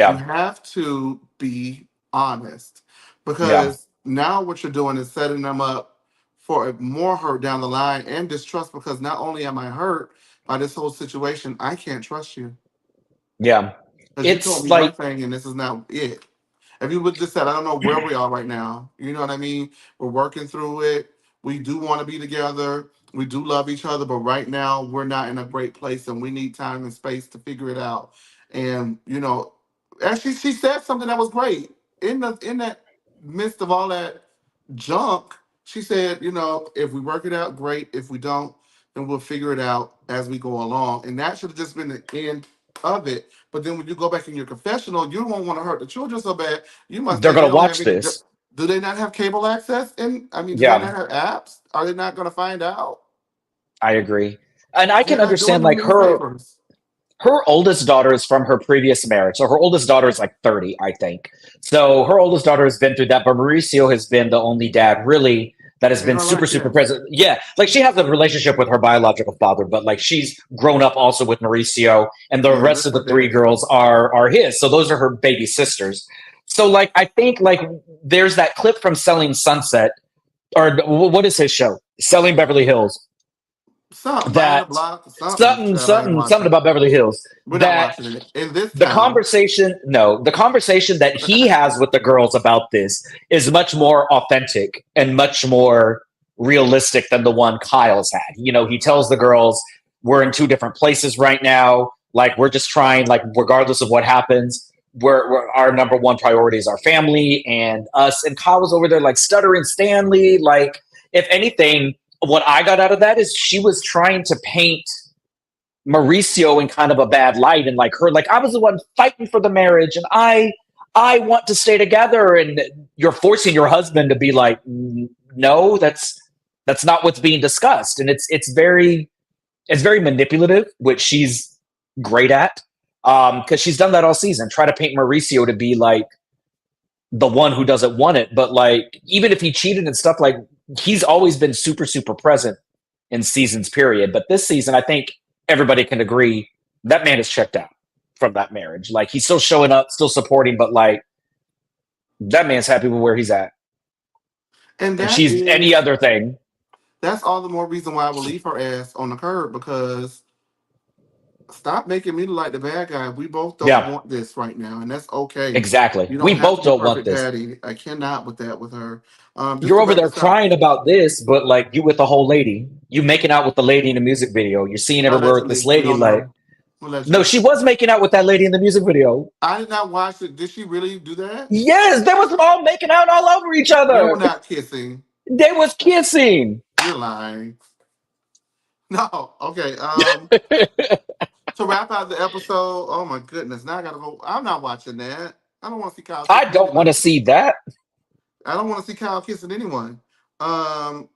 Speaker 2: You
Speaker 3: Yeah,
Speaker 2: have to be honest
Speaker 3: yeah,
Speaker 2: because now what you're doing is setting them up for more hurt down the line and distrust because not only am I hurt by this whole situation, I can't trust you
Speaker 3: yeah.
Speaker 2: because you told
Speaker 3: It's
Speaker 2: me one
Speaker 3: like
Speaker 2: thing and this is not it. If you would just said, I don't know where we are right now, you know what I mean? We're working through it. We do want to be together. We do love each other, but right now we're not in a great place and we need time and space to figure it out. And actually she said something that was great. In that midst of all that junk, she said, if we work it out, great. If we don't, then we'll figure it out as we go along. And that should have just been the end of it. But then when you go back in your confessional, you won't want to hurt the children so bad. You must
Speaker 3: they're
Speaker 2: think they
Speaker 3: gonna
Speaker 2: don't have
Speaker 3: watch
Speaker 2: any.
Speaker 3: this.
Speaker 2: Do they not have cable access? And I mean, do they
Speaker 3: Yeah,
Speaker 2: not have apps? Are they not going to find out?
Speaker 3: I agree, and I
Speaker 2: You're
Speaker 3: can
Speaker 2: not doing
Speaker 3: understand
Speaker 2: them
Speaker 3: like
Speaker 2: any favors.
Speaker 3: her oldest daughter is from her previous marriage. So her oldest daughter is like 30, I think. So her oldest daughter has been through that, but Mauricio has been the only dad really that has
Speaker 2: In
Speaker 3: been
Speaker 2: her
Speaker 3: super,
Speaker 2: life,
Speaker 3: super
Speaker 2: yes.
Speaker 3: present. Yeah. Like she has a relationship with her biological father, but like she's grown up also with Mauricio, and the
Speaker 2: Yeah,
Speaker 3: rest
Speaker 2: that's
Speaker 3: of the
Speaker 2: her
Speaker 3: three
Speaker 2: daddy.
Speaker 3: girls are his. So those are her baby sisters. So like I think like there's that clip from Selling Sunset, or what is his show? Selling Beverly Hills.
Speaker 2: Something, buying a
Speaker 3: That
Speaker 2: block or something.
Speaker 3: something,
Speaker 2: Child, I ain't
Speaker 3: something
Speaker 2: watching.
Speaker 3: about Beverly Hills.
Speaker 2: We're not
Speaker 3: That
Speaker 2: watching it. In this
Speaker 3: the
Speaker 2: town.
Speaker 3: conversation no the conversation that he has with the girls about this is much more authentic and much more realistic than the one Kyle's had. He tells the girls, we're in two different places right now, like we're just trying, like regardless of what happens, we're our number one priority is our family and us. And Kyle was over there like stuttering Stanley. Like, if anything, what I got out of that is she was trying to paint Mauricio in kind of a bad light, and like her, like I was the one fighting for the marriage and I want to stay together, and you're forcing your husband to be like, no, that's not what's being discussed. And it's very manipulative, which she's great at, because she's done that all season, try to paint Mauricio to be like the one who doesn't want it. But like even if he cheated and stuff, like he's always been super, super present in seasons period. But this season, I think everybody can agree that man is checked out from that marriage. Like he's still showing up, still supporting, but like that man's happy with where he's at.
Speaker 2: And
Speaker 3: And she's any other thing.
Speaker 2: that's all the more reason why I will leave her ass on the curb because stop making me look like the bad guy. We both don't
Speaker 3: Yeah,
Speaker 2: want this right now, and that's okay.
Speaker 3: exactly.
Speaker 2: You
Speaker 3: We
Speaker 2: don't have to
Speaker 3: both
Speaker 2: be
Speaker 3: don't want
Speaker 2: perfect
Speaker 3: this.
Speaker 2: daddy. I cannot with that with her. Just
Speaker 3: You're
Speaker 2: to
Speaker 3: over there
Speaker 2: reconcile,
Speaker 3: crying about this, but like you with the whole lady, you making out with the lady in the music video. You're seeing everywhere with this
Speaker 2: allegedly, we
Speaker 3: lady.
Speaker 2: don't
Speaker 3: Like,
Speaker 2: know.
Speaker 3: no,
Speaker 2: Allegedly,
Speaker 3: she was making out with that lady in the music video.
Speaker 2: I did not watch it. Did she really do that?
Speaker 3: Yes, they was all making out all over each
Speaker 2: They were
Speaker 3: other.
Speaker 2: not kissing.
Speaker 3: They was kissing.
Speaker 2: You're lying. No. Okay. To wrap out the episode. Oh my goodness. Now I gotta go. I'm not watching that. I don't want to see Kyle
Speaker 3: I
Speaker 2: kissing
Speaker 3: don't want to
Speaker 2: anybody.
Speaker 3: see that.
Speaker 2: I don't want to see Kyle kissing anyone. Um,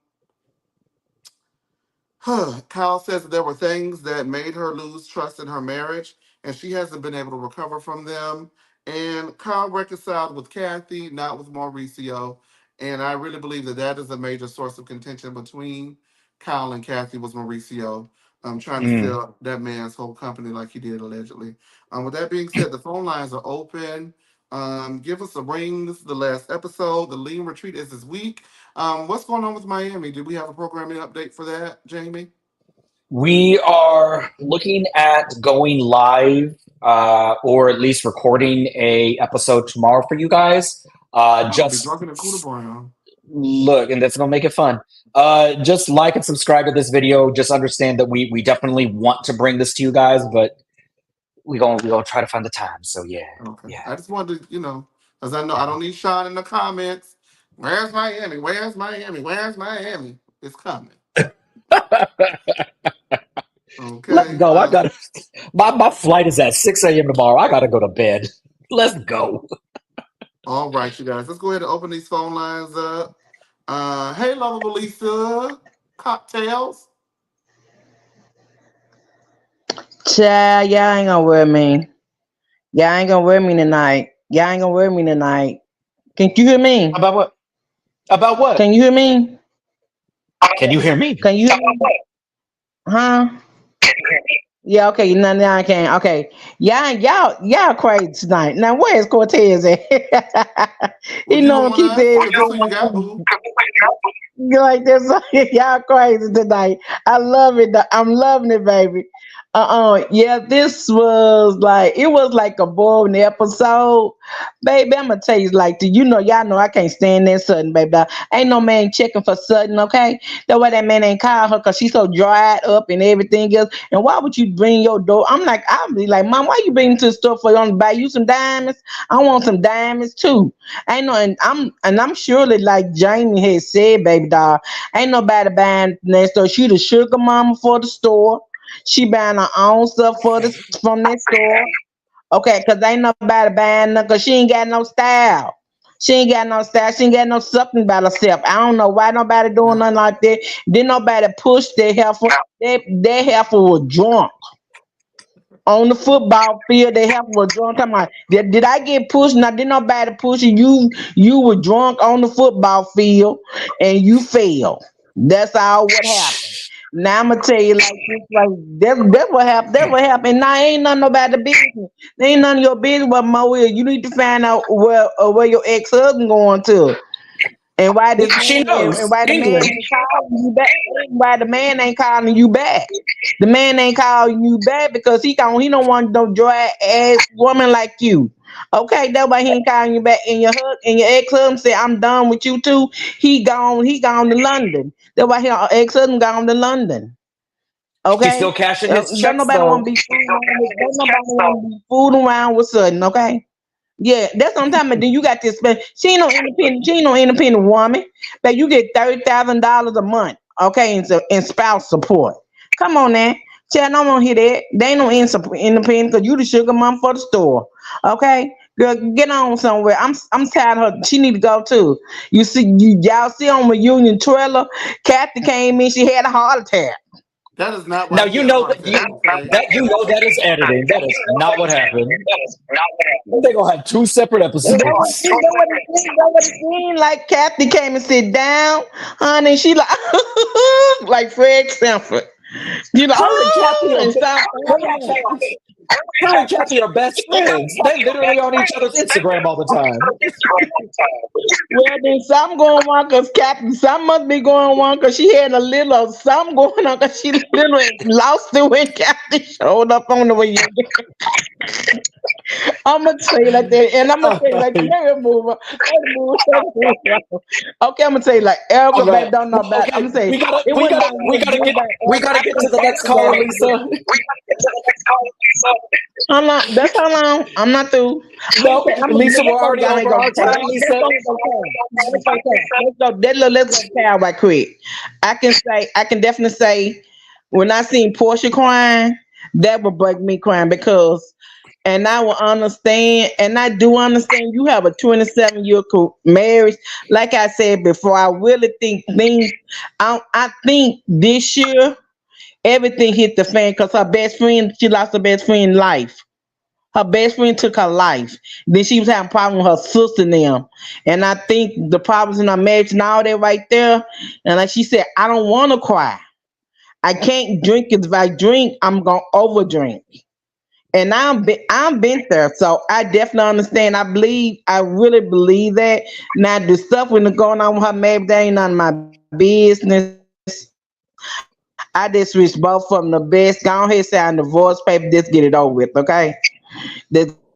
Speaker 2: Kyle says that there were things that made her lose trust in her marriage, and she hasn't been able to recover from them. And Kyle reconciled with Kathy, not with Mauricio. And I really believe that that is a major source of contention between Kyle and Kathy was Mauricio, trying to
Speaker 3: Mm.
Speaker 2: steal that man's whole company like he did allegedly. With that being said, the phone lines are open. Give us a ring. This is the last episode. The lean retreat is this week. What's going on with Miami? Do we have a programming update for that, Jamie?
Speaker 3: We are looking at going live, or at least recording a episode tomorrow for you guys.
Speaker 2: I'm gonna be
Speaker 3: Just
Speaker 2: drunk in a Cooter Brown.
Speaker 3: look, and that's gonna make it fun. Just like and subscribe to this video. Just understand that we definitely want to bring this to you guys, but we gonna try to find the time. So yeah,
Speaker 2: Okay.
Speaker 3: yeah.
Speaker 2: I just wanted to, because I know I don't need Sean in the comments. Where's Miami? Where's Miami? Where's Miami? It's coming.
Speaker 3: Let's
Speaker 2: Okay.
Speaker 3: go. I got my flight is at 6 a.m. tomorrow. I gotta go to bed. Let's go.
Speaker 2: All right, you guys. Let's go ahead and open these phone lines up. Hey, lovable Lisa. Cocktails.
Speaker 1: Child, y'all ain't gonna wear me. Y'all ain't gonna wear me tonight. Y'all ain't gonna wear me tonight. Can you hear me?
Speaker 3: About what? About what?
Speaker 1: Can you hear me?
Speaker 3: Can you hear me?
Speaker 1: Can you hear me? Huh? Yeah, okay, now I can. Okay. Y'all crazy tonight. Now where's Cortez at?
Speaker 2: Well,
Speaker 1: He
Speaker 2: you
Speaker 1: know
Speaker 2: on
Speaker 1: keep
Speaker 2: us?
Speaker 1: saying
Speaker 2: Because that's who you got, boo.
Speaker 1: like this. Y'all crazy tonight. I love it. I'm loving it, baby. Yeah, this was like it was like a boring episode, baby. I'm gonna tell you like you know, y'all know I can't stand that Sutton, baby. Ain't no man checking for Sutton, okay? That why that man ain't call her because she's so dried up and everything else. And why would you bring your door? I'm like, I'll be like, Mom, why you bring to the store for you want to buy you some diamonds? I want some diamonds too. Ain't no, and I'm surely like Jamie had said, baby doll, ain't nobody buying next door. She the sugar mama for the store. She buying her own stuff for the from that store. Okay, cause ain't nobody buying nothing. Cause she ain't got no style. She ain't got no style. She ain't got no something about herself. I don't know why nobody doing
Speaker 2: Yeah.
Speaker 1: nothing like that. Didn't nobody push their heifer. Their heifer was drunk on the football field. They have was drunk. Come on, did I get pushed? Now did nobody push you? You were drunk on the football field and you fell. That's all what happened. Now I'm gonna tell you like this, like that what happened. That what happened. Now ain't nothing about the business. There ain't none of your business. But Mo, you need to find out where your ex husband going to. And why this
Speaker 3: She
Speaker 1: man and
Speaker 3: knows
Speaker 1: why the man
Speaker 3: England.
Speaker 1: ain't calling you back? Why the man ain't calling you back? The man ain't calling you back because he don't want no dry ass woman like you. Okay, that's why he ain't calling you back. And your ex husband said, I'm done with you too. He gone to London. That's why your ex husband gone to London.
Speaker 3: She's
Speaker 1: Okay?
Speaker 3: still cashing his
Speaker 1: Don't
Speaker 3: checks
Speaker 1: nobody want
Speaker 3: though.
Speaker 1: to be fooling around with something, okay? Yeah, that's what I'm talking about. Then you got this. She ain't no independent. She ain't no independent woman. But you get $30,000 a month, okay, in spouse support. Come on now, child. I don't want to hear that. They ain't no independent because you the sugar mom for the store. Okay, girl, get on somewhere. I'm tired of her. She need to go too. Y'all see on reunion trailer, Kathy came in. She had a heart attack.
Speaker 2: That is not
Speaker 3: Now
Speaker 2: why she
Speaker 3: you
Speaker 2: had a
Speaker 3: know
Speaker 2: heart
Speaker 3: that
Speaker 2: attack, okay?
Speaker 3: that is editing. That is not what happened. They're gonna have two separate episodes.
Speaker 1: That what it seemed like. Kathy came and sit down, honey. She like like Fred Sanford,
Speaker 3: Her and Kathy are
Speaker 1: and stop.
Speaker 3: her and Kathy, her and Kathy are best friends. They literally on each other's Instagram all the time.
Speaker 1: Well, then some going on because Kathy, some must be going on because she had a little of some going on because she literally lost it when Kathy showed up on the reunion. I'm gonna tell you like that, and I'm gonna tell you like
Speaker 3: Alright.
Speaker 1: let me move on. Okay, I'm gonna tell you like
Speaker 3: All
Speaker 1: Erica, baby,
Speaker 3: right.
Speaker 1: don't know
Speaker 3: Well,
Speaker 1: about. I'm
Speaker 3: okay,
Speaker 1: gonna say
Speaker 3: we gotta
Speaker 1: it
Speaker 3: we
Speaker 1: wasn't
Speaker 3: gotta
Speaker 1: no
Speaker 3: we gotta
Speaker 1: review
Speaker 3: get
Speaker 1: by
Speaker 3: we
Speaker 1: Erica.
Speaker 3: gotta
Speaker 1: I
Speaker 3: get to
Speaker 1: think
Speaker 3: the next
Speaker 1: Kathy got
Speaker 3: caller,
Speaker 1: it.
Speaker 3: Lisa.
Speaker 1: How long? That's how long. I'm not through.
Speaker 3: No,
Speaker 1: Okay,
Speaker 3: Lisa, we're
Speaker 1: let's go.
Speaker 3: already
Speaker 1: Y'all ain't
Speaker 3: over
Speaker 1: gonna
Speaker 3: our
Speaker 1: say.
Speaker 3: time,
Speaker 1: Let's
Speaker 3: Lisa.
Speaker 1: go. Let's go. Let's go. Let's go. Cow right quick. I can definitely say, when I seen Portia crying, that would break me crying because, and I will understand, and I do understand. You have a 27-year marriage. Like I said before, I really think things. I think this year everything hit the fan because her best friend, she lost her best friend in life. Her best friend took her life. Then she was having problems with her sister and them. And I think the problems in her marriage and all that right there. And like she said, I don't want to cry. I can't drink 'cause if I drink, I'm gonna overdrink. And I'm been there, so I definitely understand. I really believe that. Now the stuff when going on with her, maybe that ain't none of my business. I just wish both of them the best. Go ahead, sign divorce paper, just get it over with, okay? Let's go.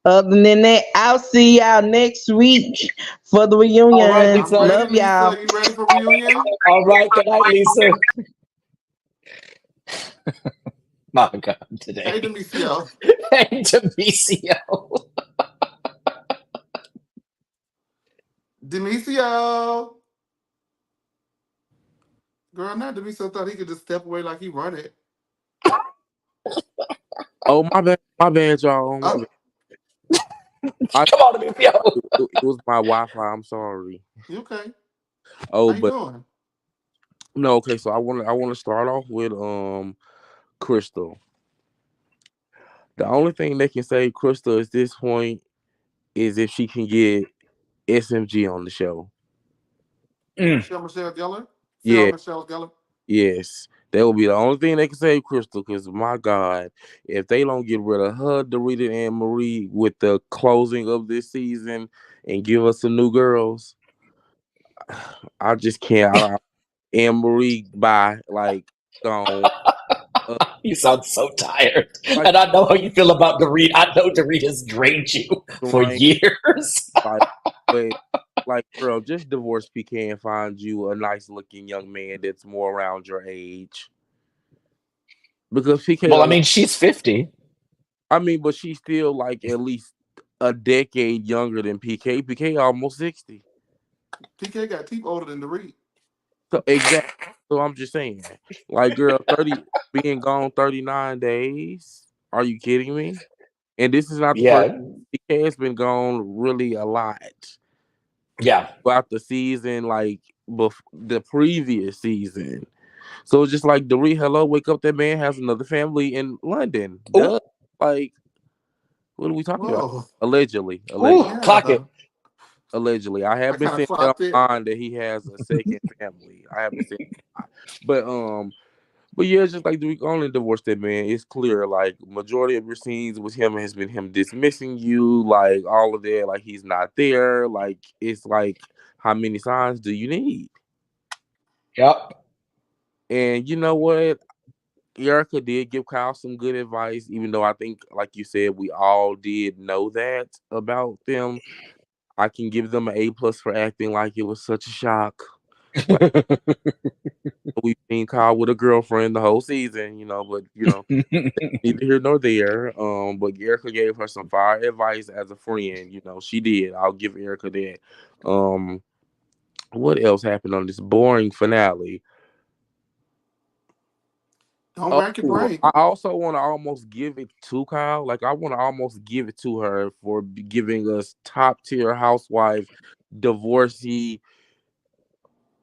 Speaker 1: Other than that, I'll see y'all next week for the
Speaker 3: All right,
Speaker 1: reunion.
Speaker 2: I'm
Speaker 3: Lisa.
Speaker 2: ready,
Speaker 1: Love
Speaker 2: Lisa.
Speaker 1: y'all.
Speaker 2: You ready for reunion?
Speaker 3: All right, good night, Lisa. My God,
Speaker 2: Hey,
Speaker 3: today.
Speaker 2: Demisio.
Speaker 3: Hey, Demisio.
Speaker 2: Demisio. Girl, now Demisio thought he could just step away like he run it.
Speaker 4: Oh, my bad, y'all. My bad.
Speaker 2: Oh,
Speaker 4: I,
Speaker 3: Come on, Emilio.
Speaker 4: it was my Wi-Fi. I'm sorry.
Speaker 2: you okay?
Speaker 4: Oh,
Speaker 2: How you
Speaker 4: but
Speaker 2: doing?
Speaker 4: no, okay. So I want to start off with Crystal. The only thing they can say Crystal at this point is if she can get SMG on the show.
Speaker 3: Mm.
Speaker 2: Michelle Gellar? Sarah
Speaker 4: Yeah,
Speaker 2: Michelle Gellar?
Speaker 4: yes. That will be the only thing they can say Crystal. Because my God, if they don't get rid of her, Dorita and Marie with the closing of this season and give us some new girls, I just can't. Anne Marie by like gone. Uh,
Speaker 3: You sound so tired.
Speaker 4: like
Speaker 3: And I know how you feel about Dorit. I know Dorit has drained you for
Speaker 4: Dwayne,
Speaker 3: years.
Speaker 4: like but like girl, just divorce PK and find you a nice looking young man that's more around your age. Because PK
Speaker 3: Well, I
Speaker 4: don't.
Speaker 3: mean, she's 50.
Speaker 4: I mean, but she's still like at least a decade younger than PK. PK almost 60.
Speaker 2: PK got teeth older than the Reed.
Speaker 4: So exactly. So I'm just saying, like, girl, 30 being gone 39 days. Are you kidding me? And this is not the first.
Speaker 3: Yeah.
Speaker 4: PK has been gone really a lot
Speaker 3: Yeah.
Speaker 4: throughout the season, like the previous season. So it's just like Doree, hello, wake up! That man has another family in London. Duh.
Speaker 3: Ooh.
Speaker 4: Like, what are we talking about?
Speaker 2: Whoa.
Speaker 4: Allegedly,
Speaker 3: Ooh.
Speaker 4: allegedly,
Speaker 3: Clock
Speaker 2: Yeah.
Speaker 3: it.
Speaker 4: allegedly. I
Speaker 2: I
Speaker 4: have been
Speaker 2: kind of
Speaker 4: seeing that
Speaker 2: clocked it.
Speaker 4: online that he has a second family. I have been seeing, but But yeah, it's just like we only divorced that man. It's clear, like majority of your scenes with him has been him dismissing you, like all of that, like he's not there. Like it's like how many signs do you need?
Speaker 3: Yep.
Speaker 4: And you know what? Erica did give Kyle some good advice, even though I think, like you said, we all did know that about them. I can give them an A+ for acting like it was such a shock. Like we've seen Kyle with a girlfriend the whole season, but neither here nor there. But Erica gave her some fire advice as a friend. She did. I'll give Erica that. Um, what else happened on this boring finale?
Speaker 2: Don't rack your
Speaker 4: Oh,
Speaker 2: brain.
Speaker 4: I also want to almost give it to Kyle. Like I want to almost give it to her for giving us top tier housewife, divorcee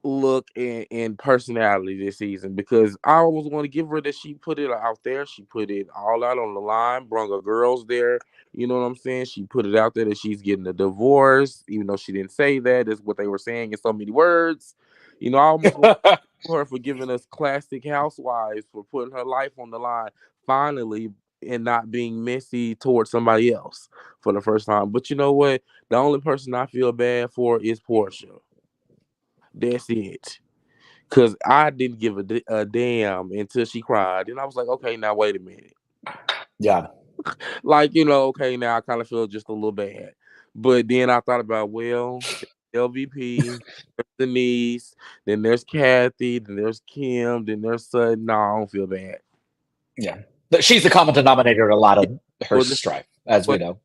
Speaker 4: look and personality this season because I always want to give her that she put it out there. She put it all out on the line, brung her girls there. You know what I'm saying? She put it out there that she's getting a divorce, even though she didn't say that. That's what they were saying in so many words. I almost want her for giving us classic housewives for putting her life on the line finally and not being messy towards somebody else for the first time. But you know what? The only person I feel bad for is Portia. That's it. Cause I didn't give a damn until she cried, and I was like, okay, now wait a minute.
Speaker 3: Yeah.
Speaker 4: Like okay, now I kind of feel just a little bad, but then I thought about well, LVP, there's Denise, then there's Kathy, then there's Kim, then there's Sutton. No, I don't feel bad.
Speaker 3: Yeah. She's the common denominator in a lot
Speaker 4: Yeah,
Speaker 3: of her
Speaker 4: well,
Speaker 3: strife, as we
Speaker 4: but
Speaker 3: know.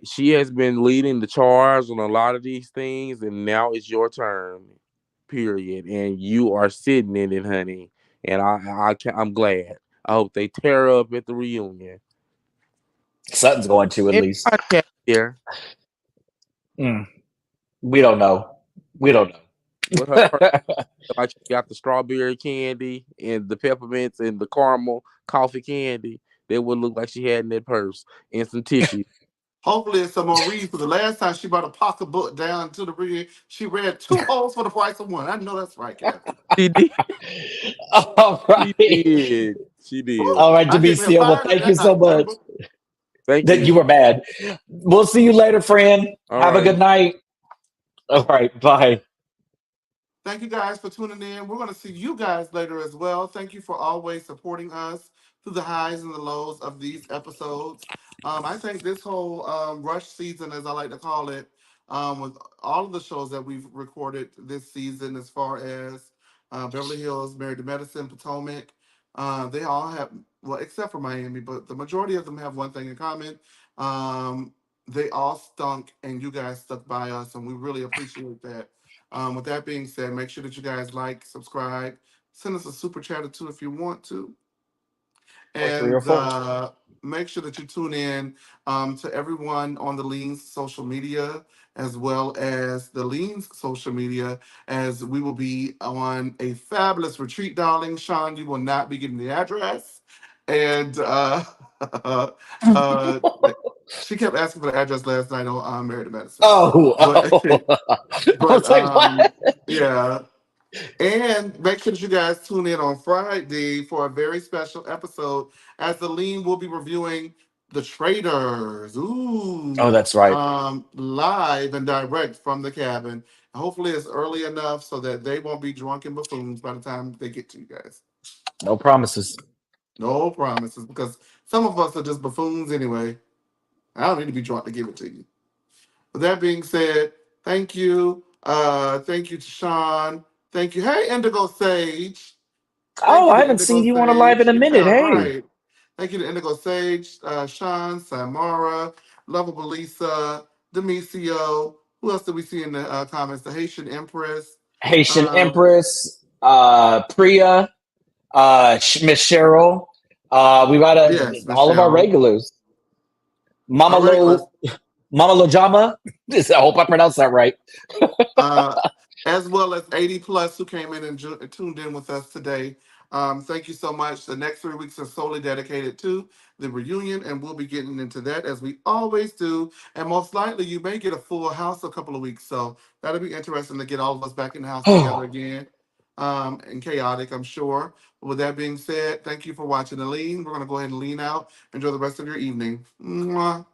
Speaker 4: she has been leading the charge on a lot of these things, and now it's your turn. Period, and you are sitting in it, honey. And I'm glad. I hope they tear up at the reunion.
Speaker 3: Sutton's going to, at
Speaker 4: And
Speaker 3: least.
Speaker 4: Cat there
Speaker 3: Mm. We don't know. We don't
Speaker 4: with her purse,
Speaker 3: know.
Speaker 4: like she got the strawberry candy and the peppermints and the caramel coffee candy. That would look like she had in that purse and some tissue.
Speaker 2: Hopefully it's some more reads. For the last time she brought a pocketbook down to the read, she read two holes for the price of one. I know that's right, Kathy.
Speaker 4: She did.
Speaker 3: All
Speaker 4: She
Speaker 3: right.
Speaker 4: did. She did.
Speaker 3: All right,
Speaker 2: I came here
Speaker 3: Demisio. Well,
Speaker 2: fired up
Speaker 3: thank you
Speaker 2: that
Speaker 3: so
Speaker 2: night.
Speaker 3: much
Speaker 2: Remember?
Speaker 4: Thank
Speaker 3: that
Speaker 4: you.
Speaker 3: you were mad. We'll see you later, friend.
Speaker 4: All
Speaker 3: Have a
Speaker 4: right.
Speaker 3: good night. All right. Bye.
Speaker 2: Thank you guys for tuning in. We're going to see you guys later as well. Thank you for always supporting us through the highs and the lows of these episodes. I think this whole rush season, as I like to call it, with all of the shows that we've recorded this season, as far as Beverly Hills, Married to Medicine, Potomac, they all have, well, except for Miami, but the majority of them have one thing in common. Um, they all stunk, and you guys stuck by us, and we really appreciate that. With that being said, make sure that you guys like, subscribe, send us a super chat or two if you want to,
Speaker 3: Or three or
Speaker 2: and
Speaker 3: four.
Speaker 2: make sure that you tune in to everyone on the Lean's social media as well as the Lean's social media, as we will be on a fabulous retreat, darling. Sean, you will not be getting the address. And uh, she kept asking for the address last night on Married to Medicine.
Speaker 3: Oh,
Speaker 2: But,
Speaker 3: oh. I
Speaker 2: but
Speaker 3: was like, what?
Speaker 2: yeah. And make sure that you guys tune in on Friday for a very special episode as the Lean will be reviewing The Traitors.
Speaker 3: Oh,
Speaker 2: Ooh.
Speaker 3: that's right.
Speaker 2: Live and direct from the cabin. Hopefully it's early enough so that they won't be drunken buffoons by the time they get to you guys.
Speaker 3: No promises.
Speaker 2: No promises, because some of us are just buffoons anyway. I don't need to be drunk to give it to you. With that being said, thank you. Thank you to Sean. Thank you. Hey, Indigo Sage. Thank
Speaker 3: Oh,
Speaker 2: you
Speaker 3: I
Speaker 2: to
Speaker 3: haven't
Speaker 2: Indigo
Speaker 3: seen you on a live in
Speaker 2: Sage.
Speaker 3: a minute.
Speaker 2: Yeah,
Speaker 3: Hey,
Speaker 2: right. Thank you to Indigo Sage, Sean, Samara, Lovable Lisa, Demisio. Who else did we see in the comments? The Haitian Empress.
Speaker 3: Haitian
Speaker 2: Um,
Speaker 3: Empress, Priya, Miss Cheryl. We got
Speaker 2: yes, Miss
Speaker 3: all of our
Speaker 2: Cheryl.
Speaker 3: regulars. Mama
Speaker 2: Our regulars.
Speaker 3: Lo, Mama Lojama. I hope I pronounced that right.
Speaker 2: uh, as well as 80 plus who came in and tuned in with us today. Thank you so much. The next 3 weeks are solely dedicated to the reunion, and we'll be getting into that as we always do. And most likely, you may get a full house a couple of weeks. So that'll be interesting to get all of us back in the house together
Speaker 3: Oh,
Speaker 2: again. And chaotic, I'm sure. But with that being said, thank you for watching the lean. We're going to go ahead and lean out. Enjoy the rest of your evening. Mwah.